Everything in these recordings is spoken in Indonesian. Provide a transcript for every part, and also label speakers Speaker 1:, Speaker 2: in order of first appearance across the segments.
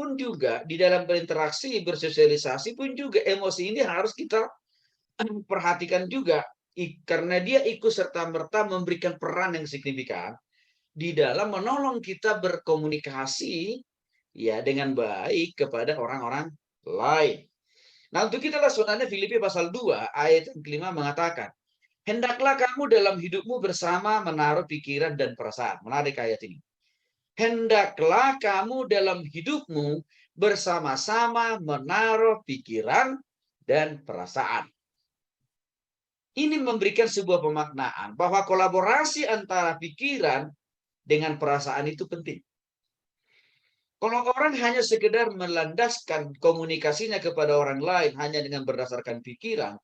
Speaker 1: pun juga di dalam berinteraksi, bersosialisasi pun juga emosi ini harus kita perhatikan juga, karena dia ikut serta-merta memberikan peran yang signifikan di dalam menolong kita berkomunikasi ya dengan baik kepada orang-orang lain. Nah, untuk itulah sebenarnya Filipi pasal 2 ayat yang kelima mengatakan, hendaklah kamu dalam hidupmu bersama menaruh pikiran dan perasaan. Menarik ayat ini. Hendaklah kamu dalam hidupmu bersama-sama menaruh pikiran dan perasaan. Ini memberikan sebuah pemaknaan bahwa kolaborasi antara pikiran dengan perasaan itu penting. Kalau orang hanya sekedar melandaskan komunikasinya kepada orang lain hanya dengan berdasarkan pikiran,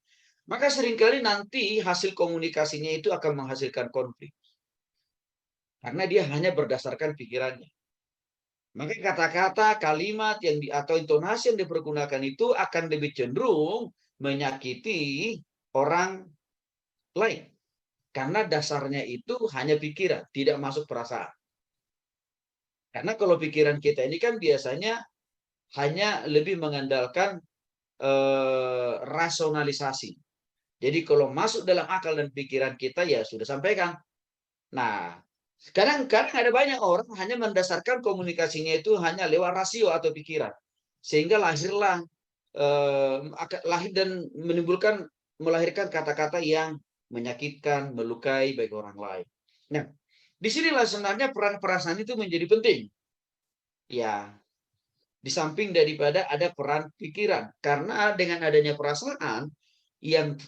Speaker 1: maka seringkali nanti hasil komunikasinya itu akan menghasilkan konflik. Karena dia hanya berdasarkan pikirannya. Maka kata-kata, kalimat atau intonasi yang dipergunakan itu akan lebih cenderung menyakiti orang lain. Karena dasarnya itu hanya pikiran, tidak masuk perasaan. Karena kalau pikiran kita ini kan biasanya hanya lebih mengandalkan rasionalisasi. Jadi kalau masuk dalam akal dan pikiran kita ya sudah sampaikan. Nah, kadang-kadang ada banyak orang hanya mendasarkan komunikasinya itu hanya lewat rasio atau pikiran. Sehingga lahirlah lahir dan melahirkan kata-kata yang menyakitkan, melukai bagi orang lain. Nah, disinilah sebenarnya peran perasaan itu menjadi penting. Ya, di samping daripada ada peran pikiran. Karena dengan adanya perasaan yang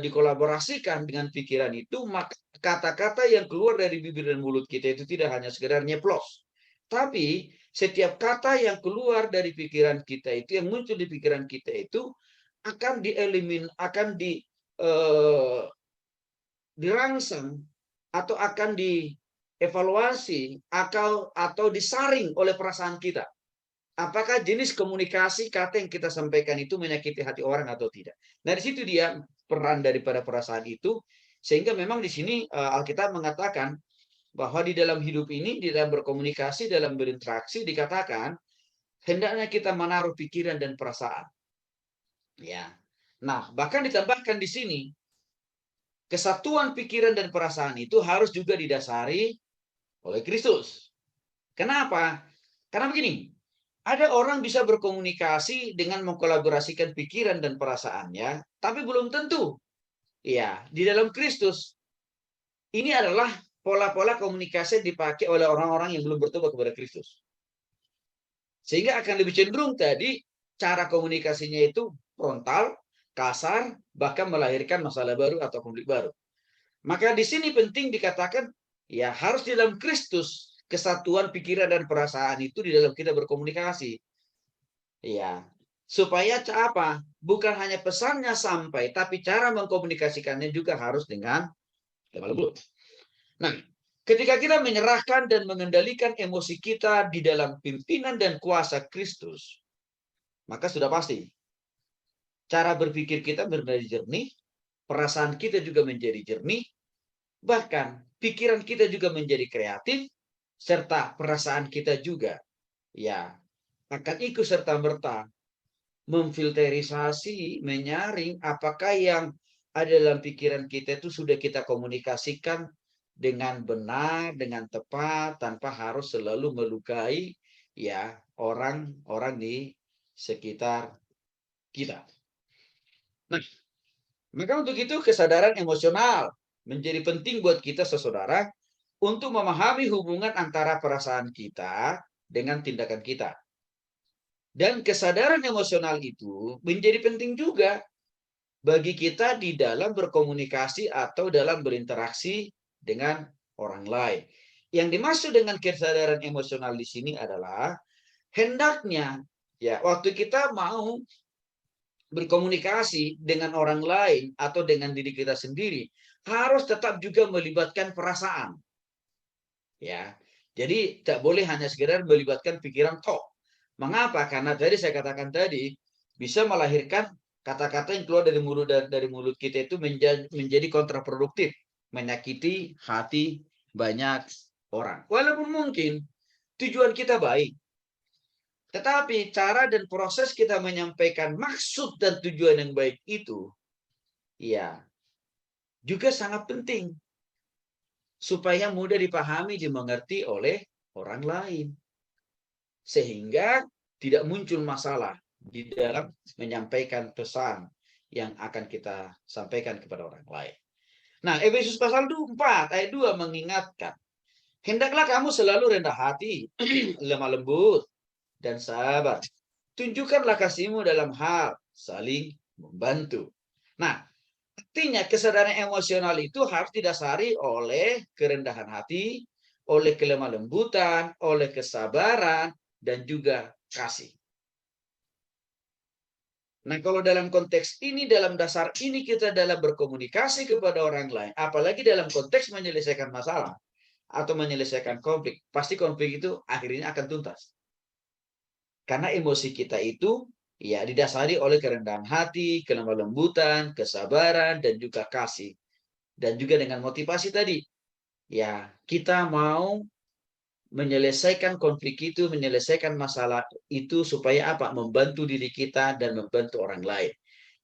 Speaker 1: dikolaborasikan dengan pikiran itu, maka kata-kata yang keluar dari bibir dan mulut kita itu tidak hanya sekedar nyeplos. Tapi setiap kata yang keluar dari pikiran kita itu, yang muncul di pikiran kita itu, akan dirangsang atau akan dievaluasi atau disaring oleh perasaan kita. Apakah jenis komunikasi kata yang kita sampaikan itu menyakiti hati orang atau tidak? Nah, di situ dia peran daripada perasaan itu, sehingga memang di sini Alkitab mengatakan bahwa di dalam hidup ini, di dalam berkomunikasi, dalam berinteraksi, dikatakan hendaknya kita menaruh pikiran dan perasaan. Ya, nah bahkan ditambahkan di sini kesatuan pikiran dan perasaan itu harus juga didasari oleh Kristus. Kenapa? Karena begini. Ada orang bisa berkomunikasi dengan mengkolaborasikan pikiran dan perasaannya, tapi belum tentu. Ya, di dalam Kristus, ini adalah pola-pola komunikasi yang dipakai oleh orang-orang yang belum bertobat kepada Kristus. Sehingga akan lebih cenderung tadi, cara komunikasinya itu frontal, kasar, bahkan melahirkan masalah baru atau konflik baru. Maka di sini penting dikatakan, ya harus di dalam Kristus, kesatuan pikiran dan perasaan itu di dalam kita berkomunikasi. Ya, supaya apa? Bukan hanya pesannya sampai, tapi cara mengkomunikasikannya juga harus dengan lemah lembut. Nah, ketika kita menyerahkan dan mengendalikan emosi kita di dalam pimpinan dan kuasa Kristus, maka sudah pasti cara berpikir kita menjadi jernih, perasaan kita juga menjadi jernih, bahkan pikiran kita juga menjadi kreatif, serta perasaan kita juga ya akan ikut serta-merta memfilterisasi, menyaring apakah yang ada dalam pikiran kita itu sudah kita komunikasikan dengan benar, dengan tepat, tanpa harus selalu melukai ya orang-orang di sekitar kita. Nah, maka untuk itu kesadaran emosional menjadi penting buat kita saudara untuk memahami hubungan antara perasaan kita dengan tindakan kita. Dan kesadaran emosional itu menjadi penting juga bagi kita di dalam berkomunikasi atau dalam berinteraksi dengan orang lain. Yang dimaksud dengan kesadaran emosional di sini adalah hendaknya ya waktu kita mau berkomunikasi dengan orang lain atau dengan diri kita sendiri harus tetap juga melibatkan perasaan. Ya. Jadi tak boleh hanya sekedar melibatkan pikiran tok. Mengapa? Karena tadi saya katakan tadi bisa melahirkan kata-kata yang keluar dari mulut kita itu menjadi kontraproduktif, menyakiti hati banyak orang. Walaupun mungkin tujuan kita baik, Tetapi cara dan proses kita menyampaikan maksud dan tujuan yang baik itu, ya, juga sangat penting supaya mudah dipahami, dimengerti oleh orang lain. Sehingga tidak muncul masalah di dalam menyampaikan pesan yang akan kita sampaikan kepada orang lain. Nah, Efesus pasal 4 ayat 2 mengingatkan, hendaklah kamu selalu rendah hati, lemah lembut, dan sabar. Tunjukkanlah kasihmu dalam hal saling membantu. Nah, artinya kesadaran emosional itu harus didasari oleh kerendahan hati, oleh kelemah lembutan, oleh kesabaran, dan juga kasih. Nah, kalau dalam konteks ini, dalam dasar ini kita dalam berkomunikasi kepada orang lain, apalagi dalam konteks menyelesaikan masalah atau menyelesaikan konflik, pasti konflik itu akhirnya akan tuntas. Karena emosi kita itu ya didasari oleh kerendahan hati, kelemah lembutan, kesabaran, dan juga kasih. Dan juga dengan motivasi tadi, ya kita mau menyelesaikan konflik itu, menyelesaikan masalah itu supaya apa? Membantu diri kita dan membantu orang lain.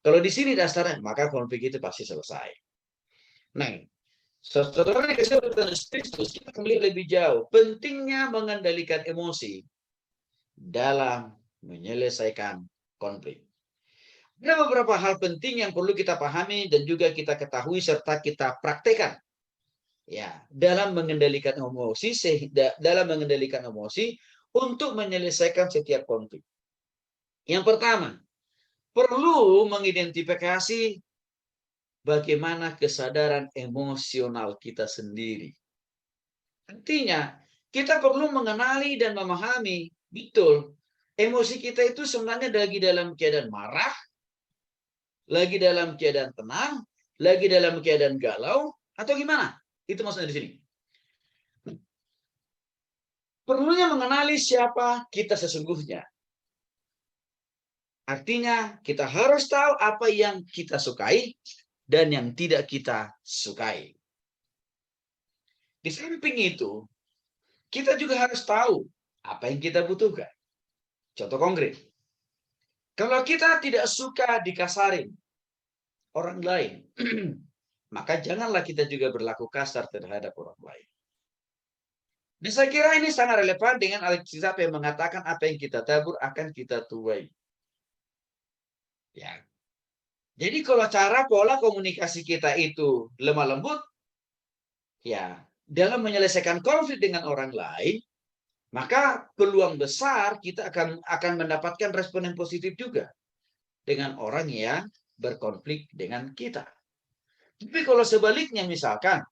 Speaker 1: Kalau di sini dasarnya, maka konflik itu pasti selesai. Nah, saudara yang kasih Kristus, kita kembali lebih jauh. Pentingnya mengendalikan emosi dalam menyelesaikan konflik. Ada beberapa hal penting yang perlu kita pahami dan juga kita ketahui serta kita praktekkan. Ya, dalam mengendalikan emosi, untuk menyelesaikan setiap konflik. Yang pertama, perlu mengidentifikasi bagaimana kesadaran emosional kita sendiri. Artinya, kita perlu mengenali dan memahami betul emosi kita itu sebenarnya lagi dalam keadaan marah, lagi dalam keadaan tenang, lagi dalam keadaan galau, atau gimana? Itu maksudnya di sini. Perlunya mengenali siapa kita sesungguhnya. Artinya kita harus tahu apa yang kita sukai dan yang tidak kita sukai. Di samping itu, kita juga harus tahu apa yang kita butuhkan. Contoh konkret. Kalau kita tidak suka dikasarin orang lain, maka janganlah kita juga berlaku kasar terhadap orang lain. Dan saya kira ini sangat relevan dengan Alkitab yang mengatakan apa yang kita tabur akan kita tuai. Ya. Jadi kalau cara pola komunikasi kita itu lemah lembut, ya dalam menyelesaikan konflik dengan orang lain, maka peluang besar kita akan mendapatkan respon yang positif juga dengan orang yang berkonflik dengan kita. Tapi kalau sebaliknya misalkan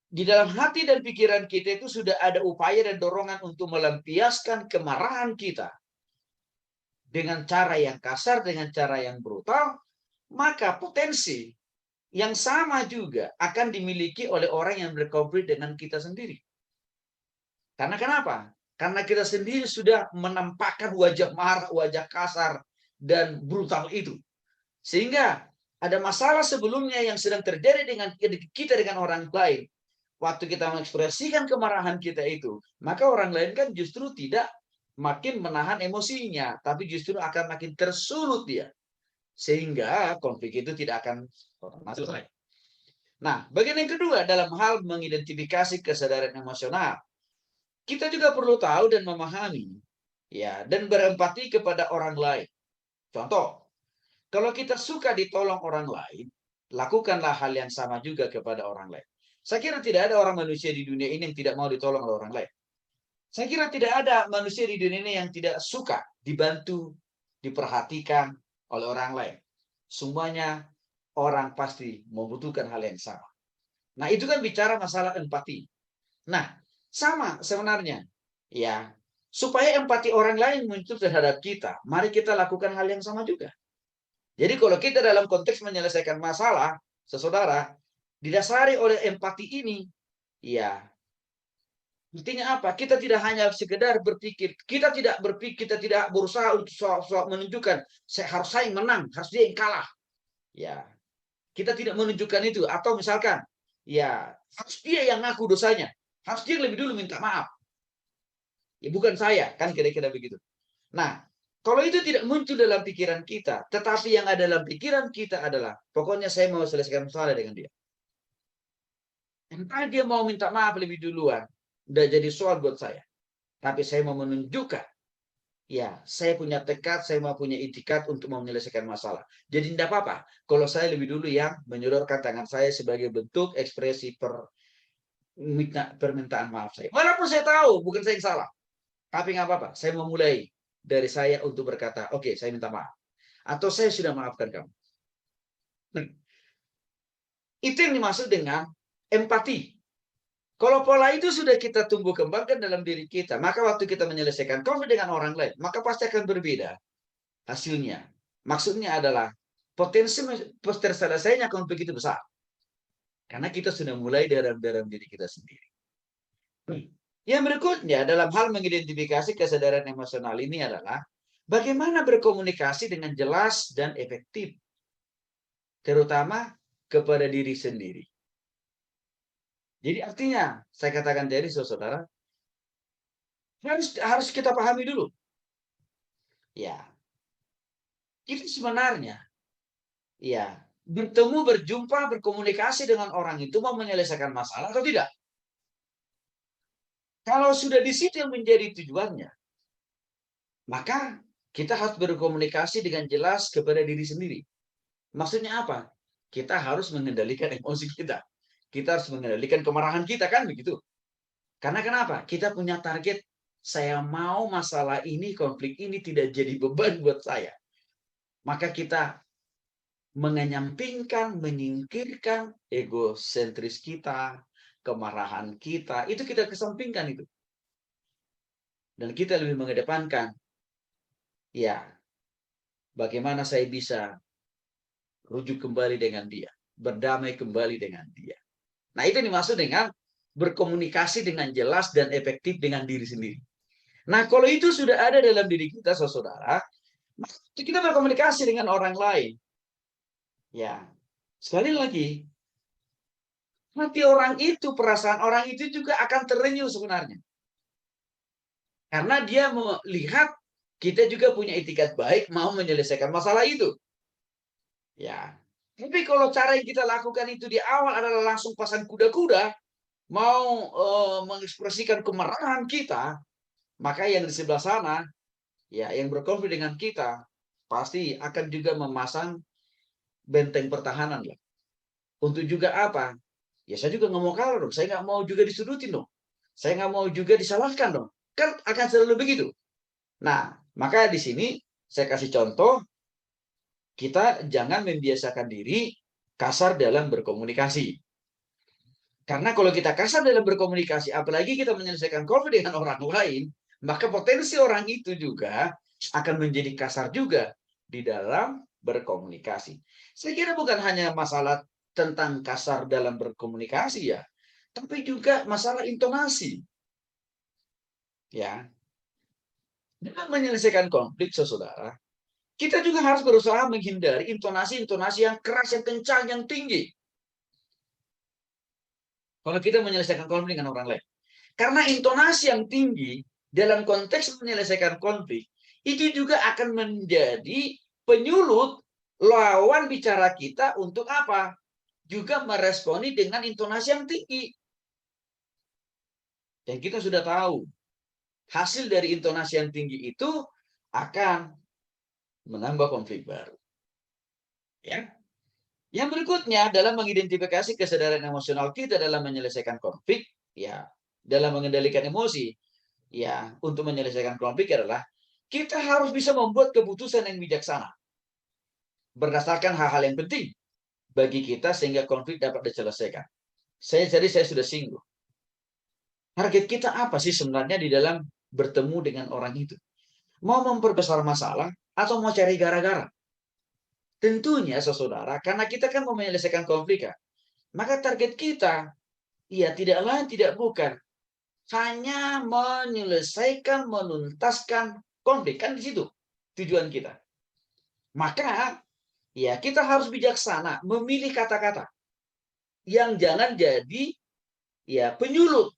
Speaker 1: di dalam hati dan pikiran kita itu sudah ada upaya dan dorongan untuk melampiaskan kemarahan kita dengan cara yang kasar, dengan cara yang brutal, maka potensi yang sama juga akan dimiliki oleh orang yang berkonflik dengan kita sendiri. Karena kenapa? Karena kita sendiri sudah menampakkan wajah marah, wajah kasar, dan brutal itu. Sehingga ada masalah sebelumnya yang sedang terjadi dengan kita dengan orang lain. Waktu kita mengekspresikan kemarahan kita itu, maka orang lain kan justru tidak makin menahan emosinya, tapi justru akan makin tersulut dia. Sehingga konflik itu tidak akan selesai. Nah, bagian yang kedua dalam hal mengidentifikasi kesadaran emosional, kita juga perlu tahu dan memahami, ya, dan berempati kepada orang lain. Contoh, kalau kita suka ditolong orang lain, lakukanlah hal yang sama juga kepada orang lain. Saya kira tidak ada orang manusia di dunia ini yang tidak mau ditolong oleh orang lain. Saya kira tidak ada manusia di dunia ini yang tidak suka dibantu, diperhatikan oleh orang lain. Semuanya orang pasti membutuhkan hal yang sama. Nah, itu kan bicara masalah empati. Nah, sama sebenarnya. Ya, supaya empati orang lain muncul terhadap kita, mari kita lakukan hal yang sama juga. Jadi kalau kita dalam konteks menyelesaikan masalah, saudara, didasari oleh empati ini, ya, artinya apa? Kita tidak hanya sekedar berpikir, kita tidak berusaha untuk menunjukkan saya harus saya menang, harus dia yang kalah. Ya, kita tidak menunjukkan itu. Atau misalkan, ya harus dia yang ngaku dosanya, harus dia lebih dulu minta maaf. Ya bukan saya, kan kira-kira begitu. Nah, kalau itu tidak muncul dalam pikiran kita, tetapi yang ada dalam pikiran kita adalah, pokoknya saya mau selesaikan masalah dengan dia. Entah dia mau minta maaf lebih duluan, udah jadi soal buat saya. Tapi saya mau menunjukkan, ya, saya punya tekad, saya mau punya itikat untuk mau menyelesaikan masalah. Jadi tidak apa-apa kalau saya lebih dulu yang menyodorkan tangan saya sebagai bentuk ekspresi permintaan maaf saya. Walaupun saya tahu bukan saya yang salah, tapi nggak apa-apa. Saya memulai dari saya untuk berkata, oke, saya minta maaf. Atau saya sudah maafkan kamu. Nah, itu yang dimaksud dengan empati. Kalau pola itu sudah kita tumbuh kembangkan dalam diri kita, maka waktu kita menyelesaikan konflik dengan orang lain, maka pasti akan berbeda hasilnya. Maksudnya adalah potensi terselesainya konflik itu besar. Karena kita sudah mulai dalam diri kita sendiri. Yang berikutnya dalam hal mengidentifikasi kesadaran emosional ini adalah bagaimana berkomunikasi dengan jelas dan efektif. Terutama kepada diri sendiri. Jadi artinya, saya katakan tadi, saudara, harus kita pahami dulu. Ya, itu sebenarnya, ya, bertemu, berjumpa, berkomunikasi dengan orang itu mau menyelesaikan masalah atau tidak. Kalau sudah di situ yang menjadi tujuannya, maka kita harus berkomunikasi dengan jelas kepada diri sendiri. Maksudnya apa? Kita harus mengendalikan emosi kita. Kita harus mengendalikan kemarahan kita, kan begitu. Karena kenapa? Kita punya target, saya mau masalah ini, konflik ini tidak jadi beban buat saya. Maka kita menyampingkan, menyingkirkan egosentris kita, kemarahan kita, itu kita kesampingkan itu. Dan kita lebih mengedepankan, ya, bagaimana saya bisa rujuk kembali dengan dia, berdamai kembali dengan dia. Nah, itu dimaksud dengan berkomunikasi dengan jelas dan efektif dengan diri sendiri. Nah, kalau itu sudah ada dalam diri kita, saudara, kita berkomunikasi dengan orang lain. Ya, sekali lagi, hati orang itu, perasaan orang itu juga akan terenyuh sebenarnya. Karena dia melihat kita juga punya itikat baik mau menyelesaikan masalah itu. Ya, tapi kalau cara yang kita lakukan itu di awal adalah langsung pasang kuda-kuda, mau mengekspresikan kemarahan kita, maka yang di sebelah sana, ya, yang berkonflik dengan kita, pasti akan juga memasang benteng pertahanan lah. Untuk juga apa? Ya saya juga nggak mau kalah dong. Saya nggak mau juga disudutin dong. Saya nggak mau juga disalahkan dong. Kan akan selalu begitu. Nah, maka di sini saya kasih contoh, kita jangan membiasakan diri kasar dalam berkomunikasi. Karena kalau kita kasar dalam berkomunikasi, apalagi kita menyelesaikan konflik dengan orang lain, maka potensi orang itu juga akan menjadi kasar juga di dalam berkomunikasi. Saya kira bukan hanya masalah tentang kasar dalam berkomunikasi ya, tapi juga masalah intonasi. Ya, dengan menyelesaikan konflik, saudara, kita juga harus berusaha menghindari intonasi-intonasi yang keras, yang kencang, yang tinggi. Kalau kita menyelesaikan konflik dengan orang lain. Karena intonasi yang tinggi dalam konteks menyelesaikan konflik, itu juga akan menjadi penyulut lawan bicara kita untuk apa? Juga meresponi dengan intonasi yang tinggi. Dan kita sudah tahu, hasil dari intonasi yang tinggi itu akan menambah konflik baru. Ya. Yang berikutnya dalam mengidentifikasi kesadaran emosional kita dalam menyelesaikan konflik, ya, dalam mengendalikan emosi, ya, untuk menyelesaikan konflik adalah kita harus bisa membuat keputusan yang bijaksana berdasarkan hal-hal yang penting bagi kita sehingga konflik dapat diselesaikan. Saya sudah singgung. Target kita apa sih sebenarnya di dalam bertemu dengan orang itu? Mau memperbesar masalah atau mau cari gara-gara? Tentunya, saudara, karena kita kan mau menyelesaikan konflik, kan? Maka target kita, ya, tidak lain tidak bukan hanya menyelesaikan, menuntaskan konflik, kan di situ tujuan kita. Maka, ya, kita harus bijaksana memilih kata-kata yang jangan jadi, ya, penyulut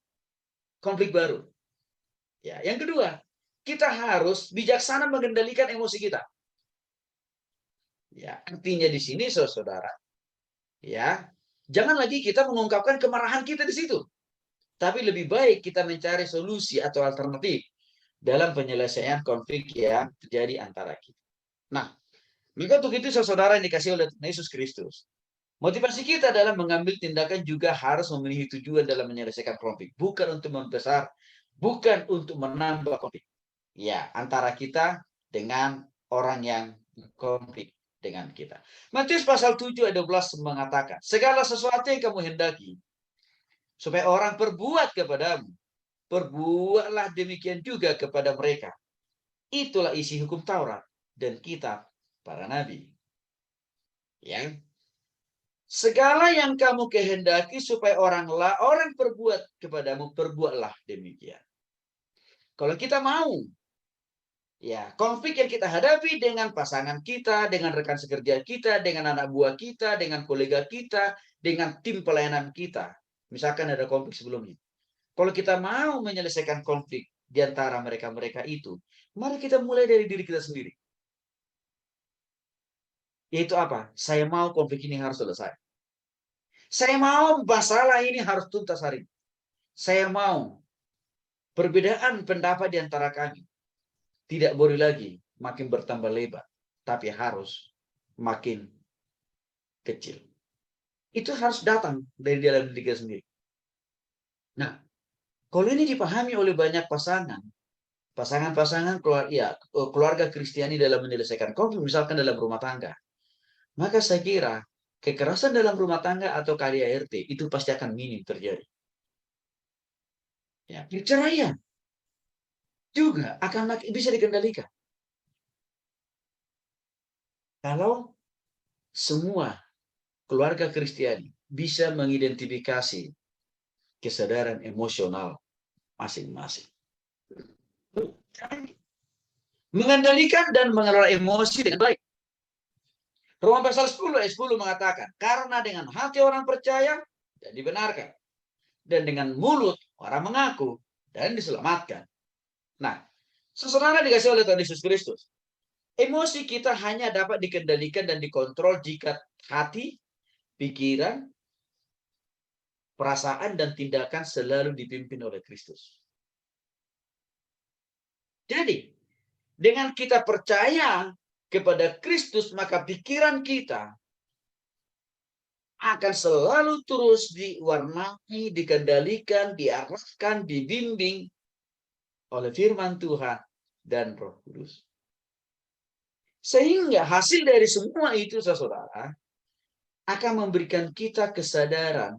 Speaker 1: konflik baru. Ya, yang kedua, kita harus bijaksana mengendalikan emosi kita. Ya, artinya di sini saudara, ya, jangan lagi kita mengungkapkan kemarahan kita di situ. Tapi lebih baik kita mencari solusi atau alternatif dalam penyelesaian konflik yang terjadi antara kita. Nah, maka untuk itu saudara yang dikasih oleh Yesus Kristus, motivasi kita dalam mengambil tindakan juga harus memenuhi tujuan dalam menyelesaikan konflik. Bukan untuk membesar, bukan untuk menambah konflik. Ya, antara kita dengan orang yang konflik dengan kita. Matius pasal 7 ayat 12 mengatakan, segala sesuatu yang kamu hendaki, supaya orang perbuat kepadamu, perbuatlah demikian juga kepada mereka. Itulah isi hukum Taurat dan kitab para nabi. Ya. Segala yang kamu kehendaki supaya orang perbuat kepadamu, perbuatlah demikian. Kalau kita mau, ya, konflik yang kita hadapi dengan pasangan kita, dengan rekan sekerja kita, dengan anak buah kita, dengan kolega kita, dengan tim pelayanan kita. Misalkan ada konflik sebelumnya. Kalau kita mau menyelesaikan konflik di antara mereka-mereka itu, mari kita mulai dari diri kita sendiri. Yaitu apa? Saya mau konflik ini harus selesai. Saya mau masalah ini harus tuntas hari ini. Saya mau perbedaan pendapat di antara kami tidak boleh lagi makin bertambah lebar, tapi harus makin kecil. Itu harus datang dari dalam diri kita sendiri. Nah, kalau ini dipahami oleh banyak pasangan-pasangan keluarga Kristiani dalam menyelesaikan konflik, misalkan dalam rumah tangga, maka saya kira kekerasan dalam rumah tangga atau KDRT itu pasti akan minim terjadi. Ya, perceraian juga akan bisa dikendalikan. Kalau semua keluarga Kristiani bisa mengidentifikasi kesadaran emosional masing-masing. Mengendalikan dan mengelola emosi dengan baik. Roma pasal 10 ayat 10 mengatakan, karena dengan hati orang percaya dan dibenarkan, dan dengan mulut orang mengaku dan diselamatkan. Nah, saudara dikasih oleh Tuhan Yesus Kristus, emosi kita hanya dapat dikendalikan dan dikontrol jika hati, pikiran, perasaan, dan tindakan selalu dipimpin oleh Kristus. Jadi, dengan kita percaya kepada Kristus, maka pikiran kita akan selalu terus diwarnai, dikendalikan, diarahkan, dibimbing oleh firman Tuhan dan Roh Kudus. Sehingga hasil dari semua itu, saudara, akan memberikan kita kesadaran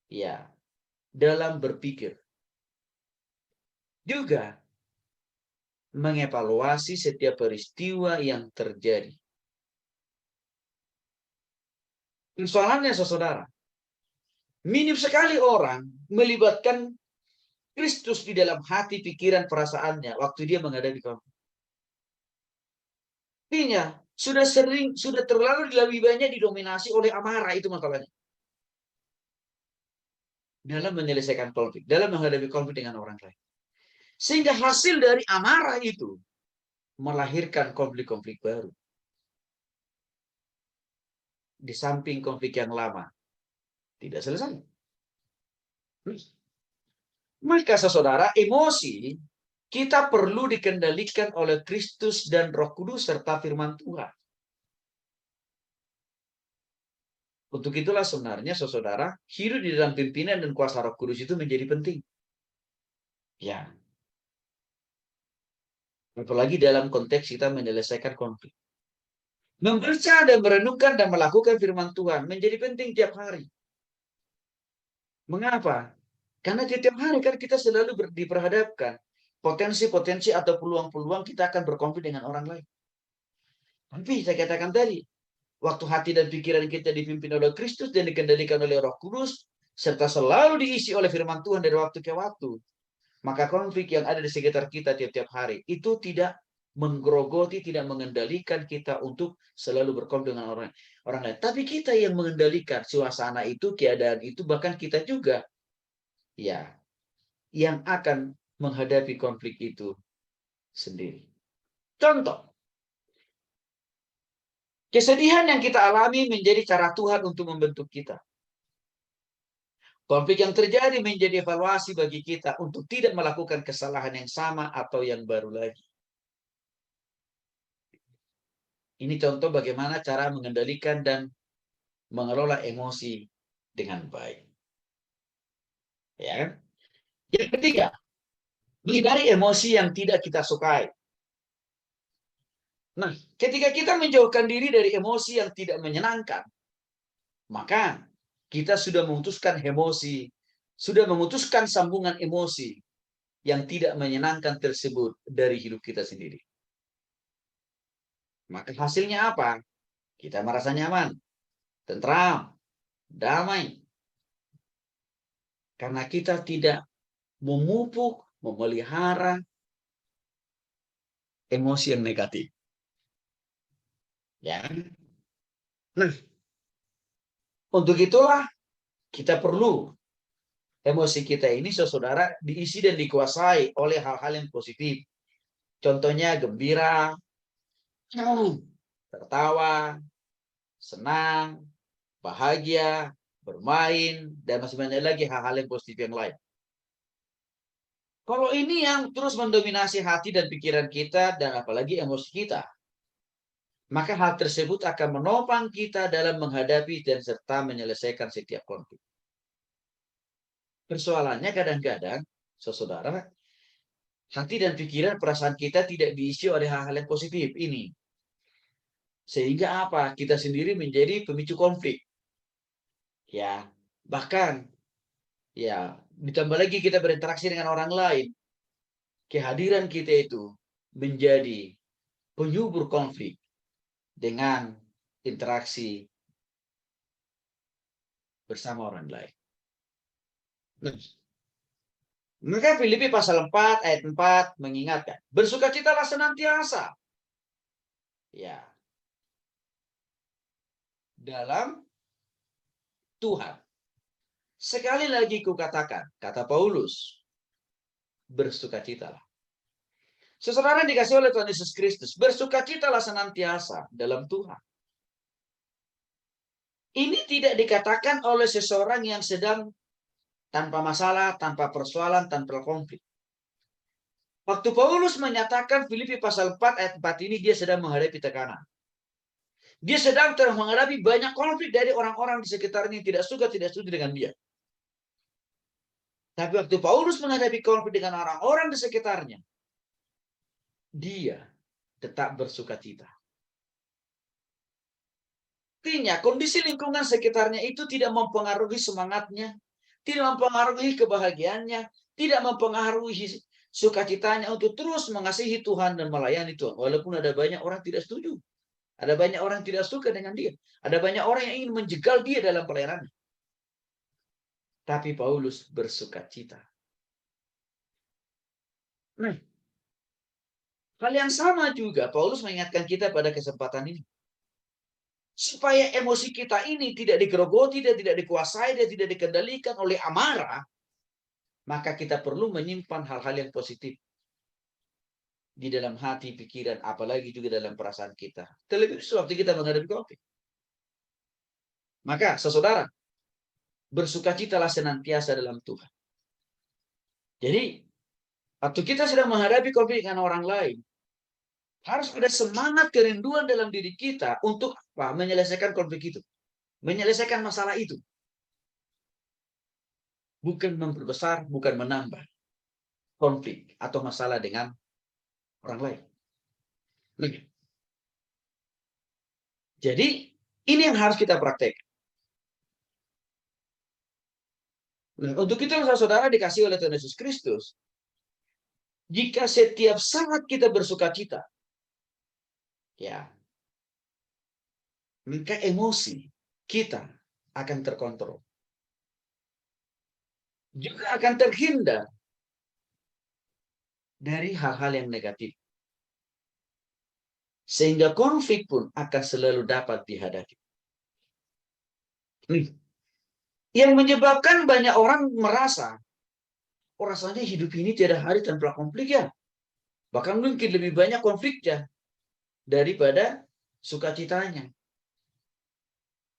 Speaker 1: ya dalam berpikir. Juga mengevaluasi setiap peristiwa yang terjadi. Persoalannya, saudara, minim sekali orang melibatkan Kristus di dalam hati, pikiran, perasaannya waktu dia menghadapi konflik. Artinya, sudah terlalu lebih banyak didominasi oleh amarah, itu masalahnya. Dalam menyelesaikan konflik, dalam menghadapi konflik dengan orang lain. Sehingga hasil dari amarah itu melahirkan konflik-konflik baru. Di samping konflik yang lama tidak selesai. Maka saudara, emosi kita perlu dikendalikan oleh Kristus dan Roh Kudus serta firman Tuhan. Untuk itulah sebenarnya saudara, hidup di dalam pimpinan dan kuasa Roh Kudus itu menjadi penting. Ya. Apalagi dalam konteks kita menyelesaikan konflik. Membaca dan merenungkan dan melakukan firman Tuhan menjadi penting tiap hari. Mengapa? Karena tiap hari kan kita selalu diperhadapkan potensi-potensi atau peluang-peluang kita akan berkonflik dengan orang lain. Tapi saya katakan tadi, waktu hati dan pikiran kita dipimpin oleh Kristus dan dikendalikan oleh Roh Kudus, serta selalu diisi oleh firman Tuhan dari waktu ke waktu, maka konflik yang ada di sekitar kita tiap-tiap hari itu tidak menggerogoti, tidak mengendalikan kita untuk selalu berkonflik dengan orang lain. Tapi kita yang mengendalikan suasana itu, keadaan itu, bahkan kita juga ya yang akan menghadapi konflik itu sendiri. Contoh, kesedihan yang kita alami menjadi cara Tuhan untuk membentuk kita. Konflik yang terjadi menjadi evaluasi bagi kita untuk tidak melakukan kesalahan yang sama atau yang baru lagi. Ini contoh bagaimana cara mengendalikan dan mengelola emosi dengan baik. Ya. Yang ketiga, menghindari emosi yang tidak kita sukai. Nah, ketika kita menjauhkan diri dari emosi yang tidak menyenangkan, maka kita sudah memutuskan sambungan emosi yang tidak menyenangkan tersebut dari hidup kita sendiri. Maka hasilnya apa? Kita merasa nyaman, tentram, damai. Karena kita tidak memupuk, memelihara emosi yang negatif. Ya. Nah, untuk itulah kita perlu emosi kita ini, saudara, diisi dan dikuasai oleh hal-hal yang positif. Contohnya gembira, tertawa, senang, bahagia, bermain, dan masih banyak lagi hal-hal yang positif yang lain. Kalau ini yang terus mendominasi hati dan pikiran kita, dan apalagi emosi kita, maka hal tersebut akan menopang kita dalam menghadapi dan serta menyelesaikan setiap konflik. Persoalannya kadang-kadang, saudara, hati dan pikiran perasaan kita tidak diisi oleh hal-hal yang positif ini. Sehingga apa? Kita sendiri menjadi pemicu konflik. Ya, bahkan ya ditambah lagi kita berinteraksi dengan orang lain. Kehadiran kita itu menjadi penyubur konflik dengan interaksi bersama orang lain. Maka Filipi pasal 4 ayat 4 mengingatkan, bersukacitalah senantiasa. Ya. Dalam Tuhan. Sekali lagi kukatakan, kata Paulus, bersukacitalah. Saudara dikasih oleh Tuhan Yesus Kristus, bersukacitalah senantiasa dalam Tuhan. Ini tidak dikatakan oleh seseorang yang sedang tanpa masalah, tanpa persoalan, tanpa konflik. Waktu Paulus menyatakan Filipi pasal 4 ayat 4 ini, dia sedang menghadapi tekanan. Dia sedang menghadapi banyak konflik dari orang-orang di sekitarnya yang tidak setuju dengan dia. Tapi waktu Paulus menghadapi konflik dengan orang-orang di sekitarnya, dia tetap bersukacita. Artinya, kondisi lingkungan sekitarnya itu tidak mempengaruhi semangatnya, tidak mempengaruhi kebahagiaannya, tidak mempengaruhi sukacitanya untuk terus mengasihi Tuhan dan melayani Tuhan. Walaupun ada banyak orang tidak setuju. Ada banyak orang yang tidak suka dengan dia. Ada banyak orang yang ingin menjegal dia dalam pelayanannya. Tapi Paulus bersukacita. Nah, hal yang sama juga Paulus mengingatkan kita pada kesempatan ini. Supaya emosi kita ini tidak digerogoti, dan tidak dikuasai, dan tidak dikendalikan oleh amarah, maka kita perlu menyimpan hal-hal yang positif di dalam hati, pikiran, apalagi juga dalam perasaan kita. Terlebih waktu kita menghadapi konflik. Maka, saudara, bersukacitalah senantiasa dalam Tuhan. Jadi, waktu kita sedang menghadapi konflik dengan orang lain, harus ada semangat kerinduan dalam diri kita untuk apa? Menyelesaikan konflik itu. Menyelesaikan masalah itu. Bukan memperbesar, bukan menambah konflik atau masalah dengan orang lain. Jadi, ini yang harus kita praktek. Nah, untuk itu, saudara dikasih oleh Tuhan Yesus Kristus, jika setiap saat kita bersukacita, ya, maka emosi kita akan terkontrol. Juga akan terhindar dari hal-hal yang negatif. Sehingga konflik pun akan selalu dapat dihadapi. Yang menyebabkan banyak orang merasa, rasanya hidup ini tiada hari tanpa konflik ya. Bahkan mungkin lebih banyak konfliknya daripada sukacitanya.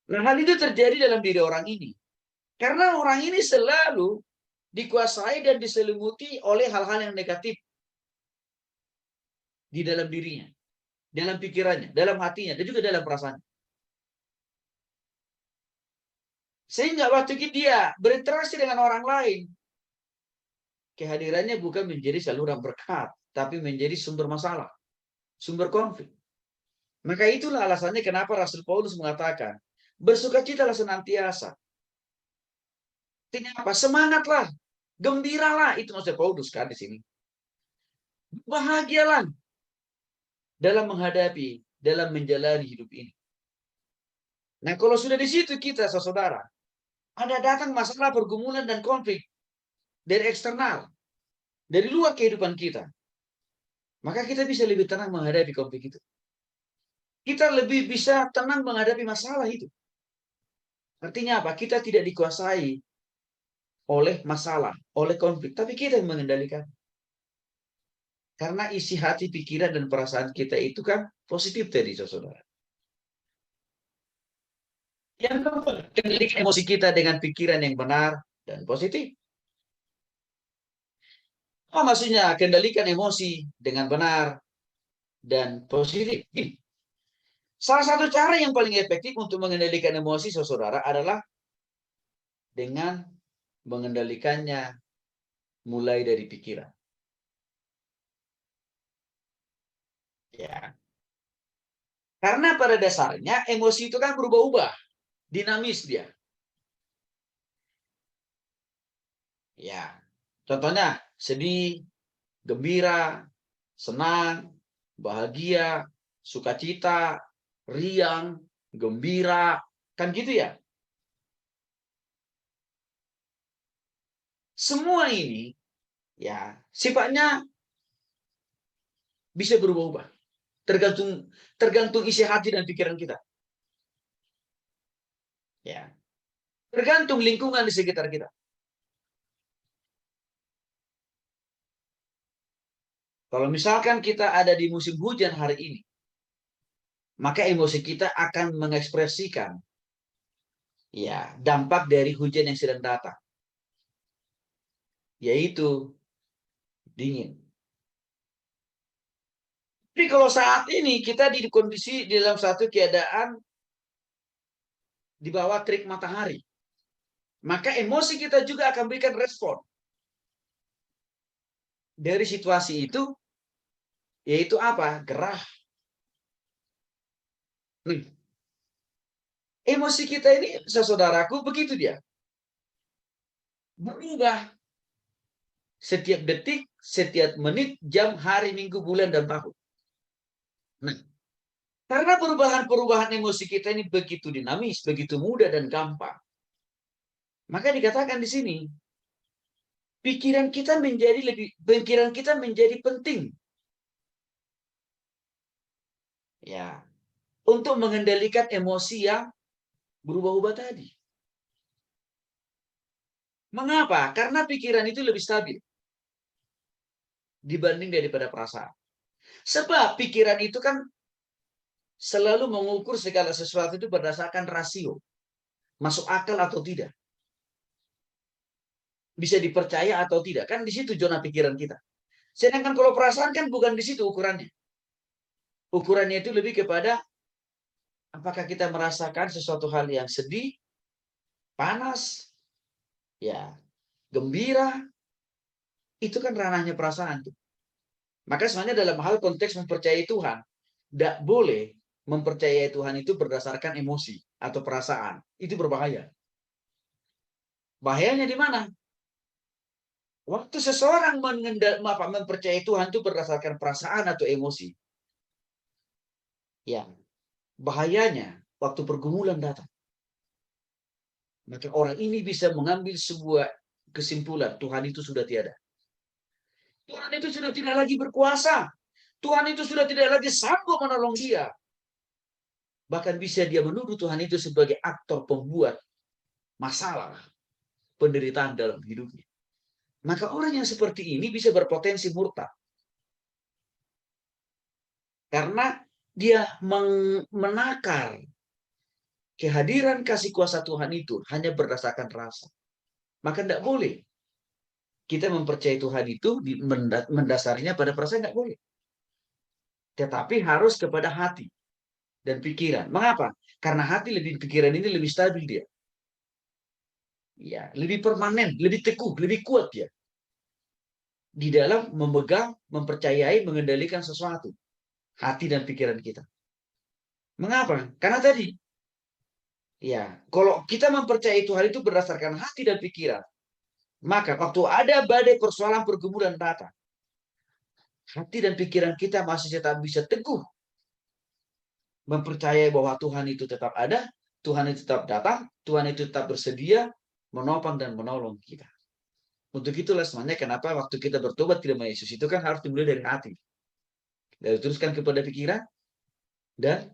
Speaker 1: Nah, hal itu terjadi dalam diri orang ini. Karena orang ini selalu dikuasai dan diselimuti oleh hal-hal yang negatif di dalam dirinya, dalam pikirannya, dalam hatinya, dan juga dalam perasaannya. Sehingga waktu dia berinteraksi dengan orang lain, kehadirannya bukan menjadi saluran berkat, tapi menjadi sumber masalah, sumber konflik. Maka itulah alasannya kenapa Rasul Paulus mengatakan, bersukacitalah senantiasa. Artinya apa? Semangatlah, gembiralah. Itu maksud Paulus kan di sini. Bahagialah dalam menghadapi, dalam menjalani hidup ini. Nah, kalau sudah di situ kita, saudara, ada datang masalah pergumulan dan konflik dari eksternal, dari luar kehidupan kita, maka kita bisa lebih tenang menghadapi konflik itu. Kita lebih bisa tenang menghadapi masalah itu. Artinya apa? Kita tidak dikuasai oleh masalah, oleh konflik, tapi kita yang mengendalikan. Karena isi hati, pikiran, dan perasaan kita itu kan positif tadi, saudara. Yang kedua, kendalikan emosi kita dengan pikiran yang benar dan positif. Apa maksudnya kendalikan emosi dengan benar dan positif? Salah satu cara yang paling efektif untuk mengendalikan emosi, saudara, adalah dengan mengendalikannya mulai dari pikiran. Ya. Karena pada dasarnya emosi itu kan berubah-ubah, dinamis dia. Ya. Contohnya sedih, gembira, senang, bahagia, sukacita, riang, gembira, kan gitu ya. Semua ini ya sifatnya bisa berubah-ubah. Tergantung isi hati dan pikiran kita. Ya. Tergantung lingkungan di sekitar kita. Kalau misalkan kita ada di musim hujan hari ini, maka emosi kita akan mengekspresikan ya dampak dari hujan yang sedang datang, yaitu dingin. Tapi kalau saat ini kita di kondisi di dalam satu keadaan di bawah terik matahari, maka emosi kita juga akan berikan respon dari situasi itu, yaitu apa? Gerah. Emosi kita ini, saudaraku, begitu dia. Berubah setiap detik, setiap menit, jam, hari, minggu, bulan, dan tahun. Nah, karena perubahan-perubahan emosi kita ini begitu dinamis, begitu mudah dan gampang, maka dikatakan di sini, pikiran kita menjadi penting. Ya, untuk mengendalikan emosi yang berubah-ubah tadi. Mengapa? Karena pikiran itu lebih stabil dibanding daripada perasaan. Sebab pikiran itu kan selalu mengukur segala sesuatu itu berdasarkan rasio. Masuk akal atau tidak. Bisa dipercaya atau tidak. Kan di situ zona pikiran kita. Sedangkan kalau perasaan kan bukan di situ ukurannya. Ukurannya itu lebih kepada apakah kita merasakan sesuatu hal yang sedih, panas, ya, gembira, itu kan ranahnya perasaan tuh. Maka sebenarnya dalam hal konteks mempercayai Tuhan, tidak boleh mempercayai Tuhan itu berdasarkan emosi atau perasaan. Itu berbahaya. Bahayanya di mana? Waktu seseorang mempercayai Tuhan itu berdasarkan perasaan atau emosi, ya, bahayanya waktu pergumulan datang, maka orang ini bisa mengambil sebuah kesimpulan, Tuhan itu sudah tiada. Tuhan itu sudah tidak lagi berkuasa. Tuhan itu sudah tidak lagi sanggup menolong dia. Bahkan bisa dia menuduh Tuhan itu sebagai aktor pembuat masalah, penderitaan dalam hidupnya. Maka orang yang seperti ini bisa berpotensi murtad. Karena dia menakar kehadiran kasih kuasa Tuhan itu hanya berdasarkan rasa. Maka tidak boleh kita mempercayai Tuhan itu mendasarinya pada perasaan, tidak boleh. Tetapi harus kepada hati dan pikiran. Mengapa? Karena hati lebih pikiran ini lebih stabil dia. Ya, lebih permanen, lebih teguh, lebih kuat dia. Di dalam memegang, mempercayai, mengendalikan sesuatu. Hati dan pikiran kita. Mengapa? Karena tadi, ya, kalau kita mempercayai Tuhan itu berdasarkan hati dan pikiran, maka waktu ada badai persoalan pergumulan datang, hati dan pikiran kita masih tetap bisa teguh mempercayai bahwa Tuhan itu tetap ada, Tuhan itu tetap datang, Tuhan itu tetap bersedia menopang dan menolong kita. Untuk itulah sebenarnya kenapa waktu kita bertobat kepada Yesus itu kan harus dimulai dari hati. Lalu teruskan kepada pikiran, dan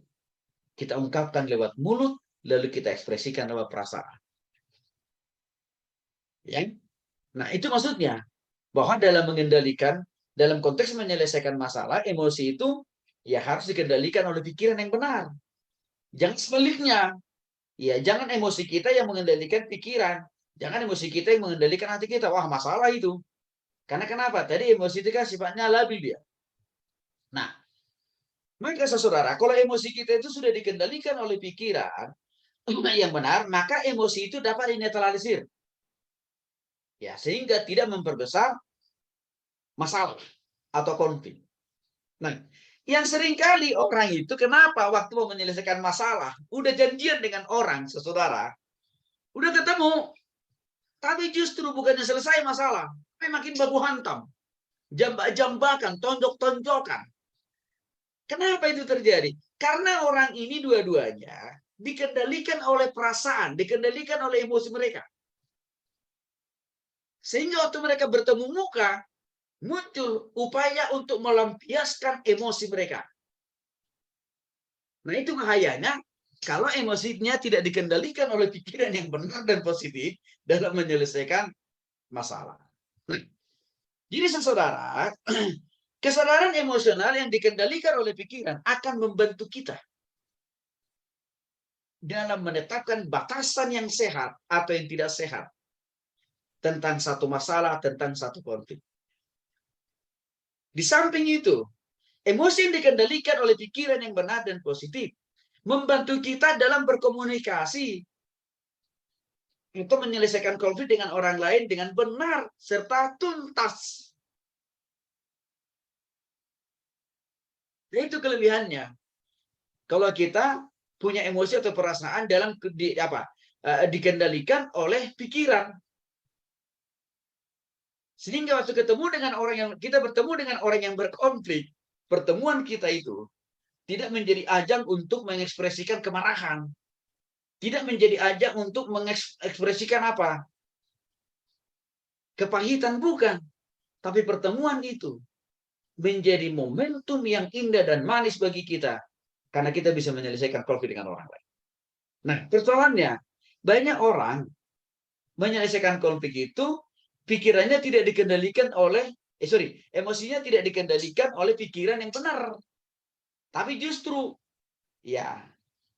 Speaker 1: kita ungkapkan lewat mulut, lalu kita ekspresikan lewat perasaan. Ya? Nah, itu maksudnya bahwa dalam mengendalikan, dalam konteks menyelesaikan masalah, emosi itu ya harus dikendalikan oleh pikiran yang benar. Jangan sebaliknya. Ya, jangan emosi kita yang mengendalikan pikiran. Jangan emosi kita yang mengendalikan hati kita. Wah, masalah itu. Karena kenapa? Tadi emosi itu kan sifatnya labil dia. Nah, maka saudara, kalau emosi kita itu sudah dikendalikan oleh pikiran yang benar, maka emosi itu dapat dinetralisir. Ya, sehingga tidak memperbesar masalah atau konflik. Nah, yang seringkali orang itu kenapa waktu mau menyelesaikan masalah, udah janjian dengan orang, saudara, udah ketemu, tapi justru bukannya selesai masalah, tapi makin baku hantam, jambak-jambakan, tonjok-tonjokan. Kenapa itu terjadi? Karena orang ini dua-duanya dikendalikan oleh perasaan, dikendalikan oleh emosi mereka. Sehingga waktu mereka bertemu muka, muncul upaya untuk melampiaskan emosi mereka. Nah, itu bahayanya kalau emosinya tidak dikendalikan oleh pikiran yang benar dan positif dalam menyelesaikan masalah. Nah, jadi saudara, kesadaran emosional yang dikendalikan oleh pikiran akan membantu kita dalam menetapkan batasan yang sehat atau yang tidak sehat tentang satu masalah, tentang satu konflik. Di samping itu, emosi yang dikendalikan oleh pikiran yang benar dan positif membantu kita dalam berkomunikasi untuk menyelesaikan konflik dengan orang lain dengan benar serta tuntas. Itu kelebihannya. Kalau kita punya emosi atau perasaan dalam dikendalikan oleh pikiran. Sehingga waktu ketemu dengan orang yang kita bertemu dengan orang yang berkonflik, pertemuan kita itu tidak menjadi ajang untuk mengekspresikan kemarahan. Tidak menjadi ajang untuk mengekspresikan apa? Kepahitan, bukan. Tapi pertemuan itu menjadi momentum yang indah dan manis bagi kita. Karena kita bisa menyelesaikan konflik dengan orang lain. Nah, persoalannya, banyak orang menyelesaikan konflik itu, pikirannya tidak dikendalikan oleh, emosinya tidak dikendalikan oleh pikiran yang benar. Tapi justru, ya,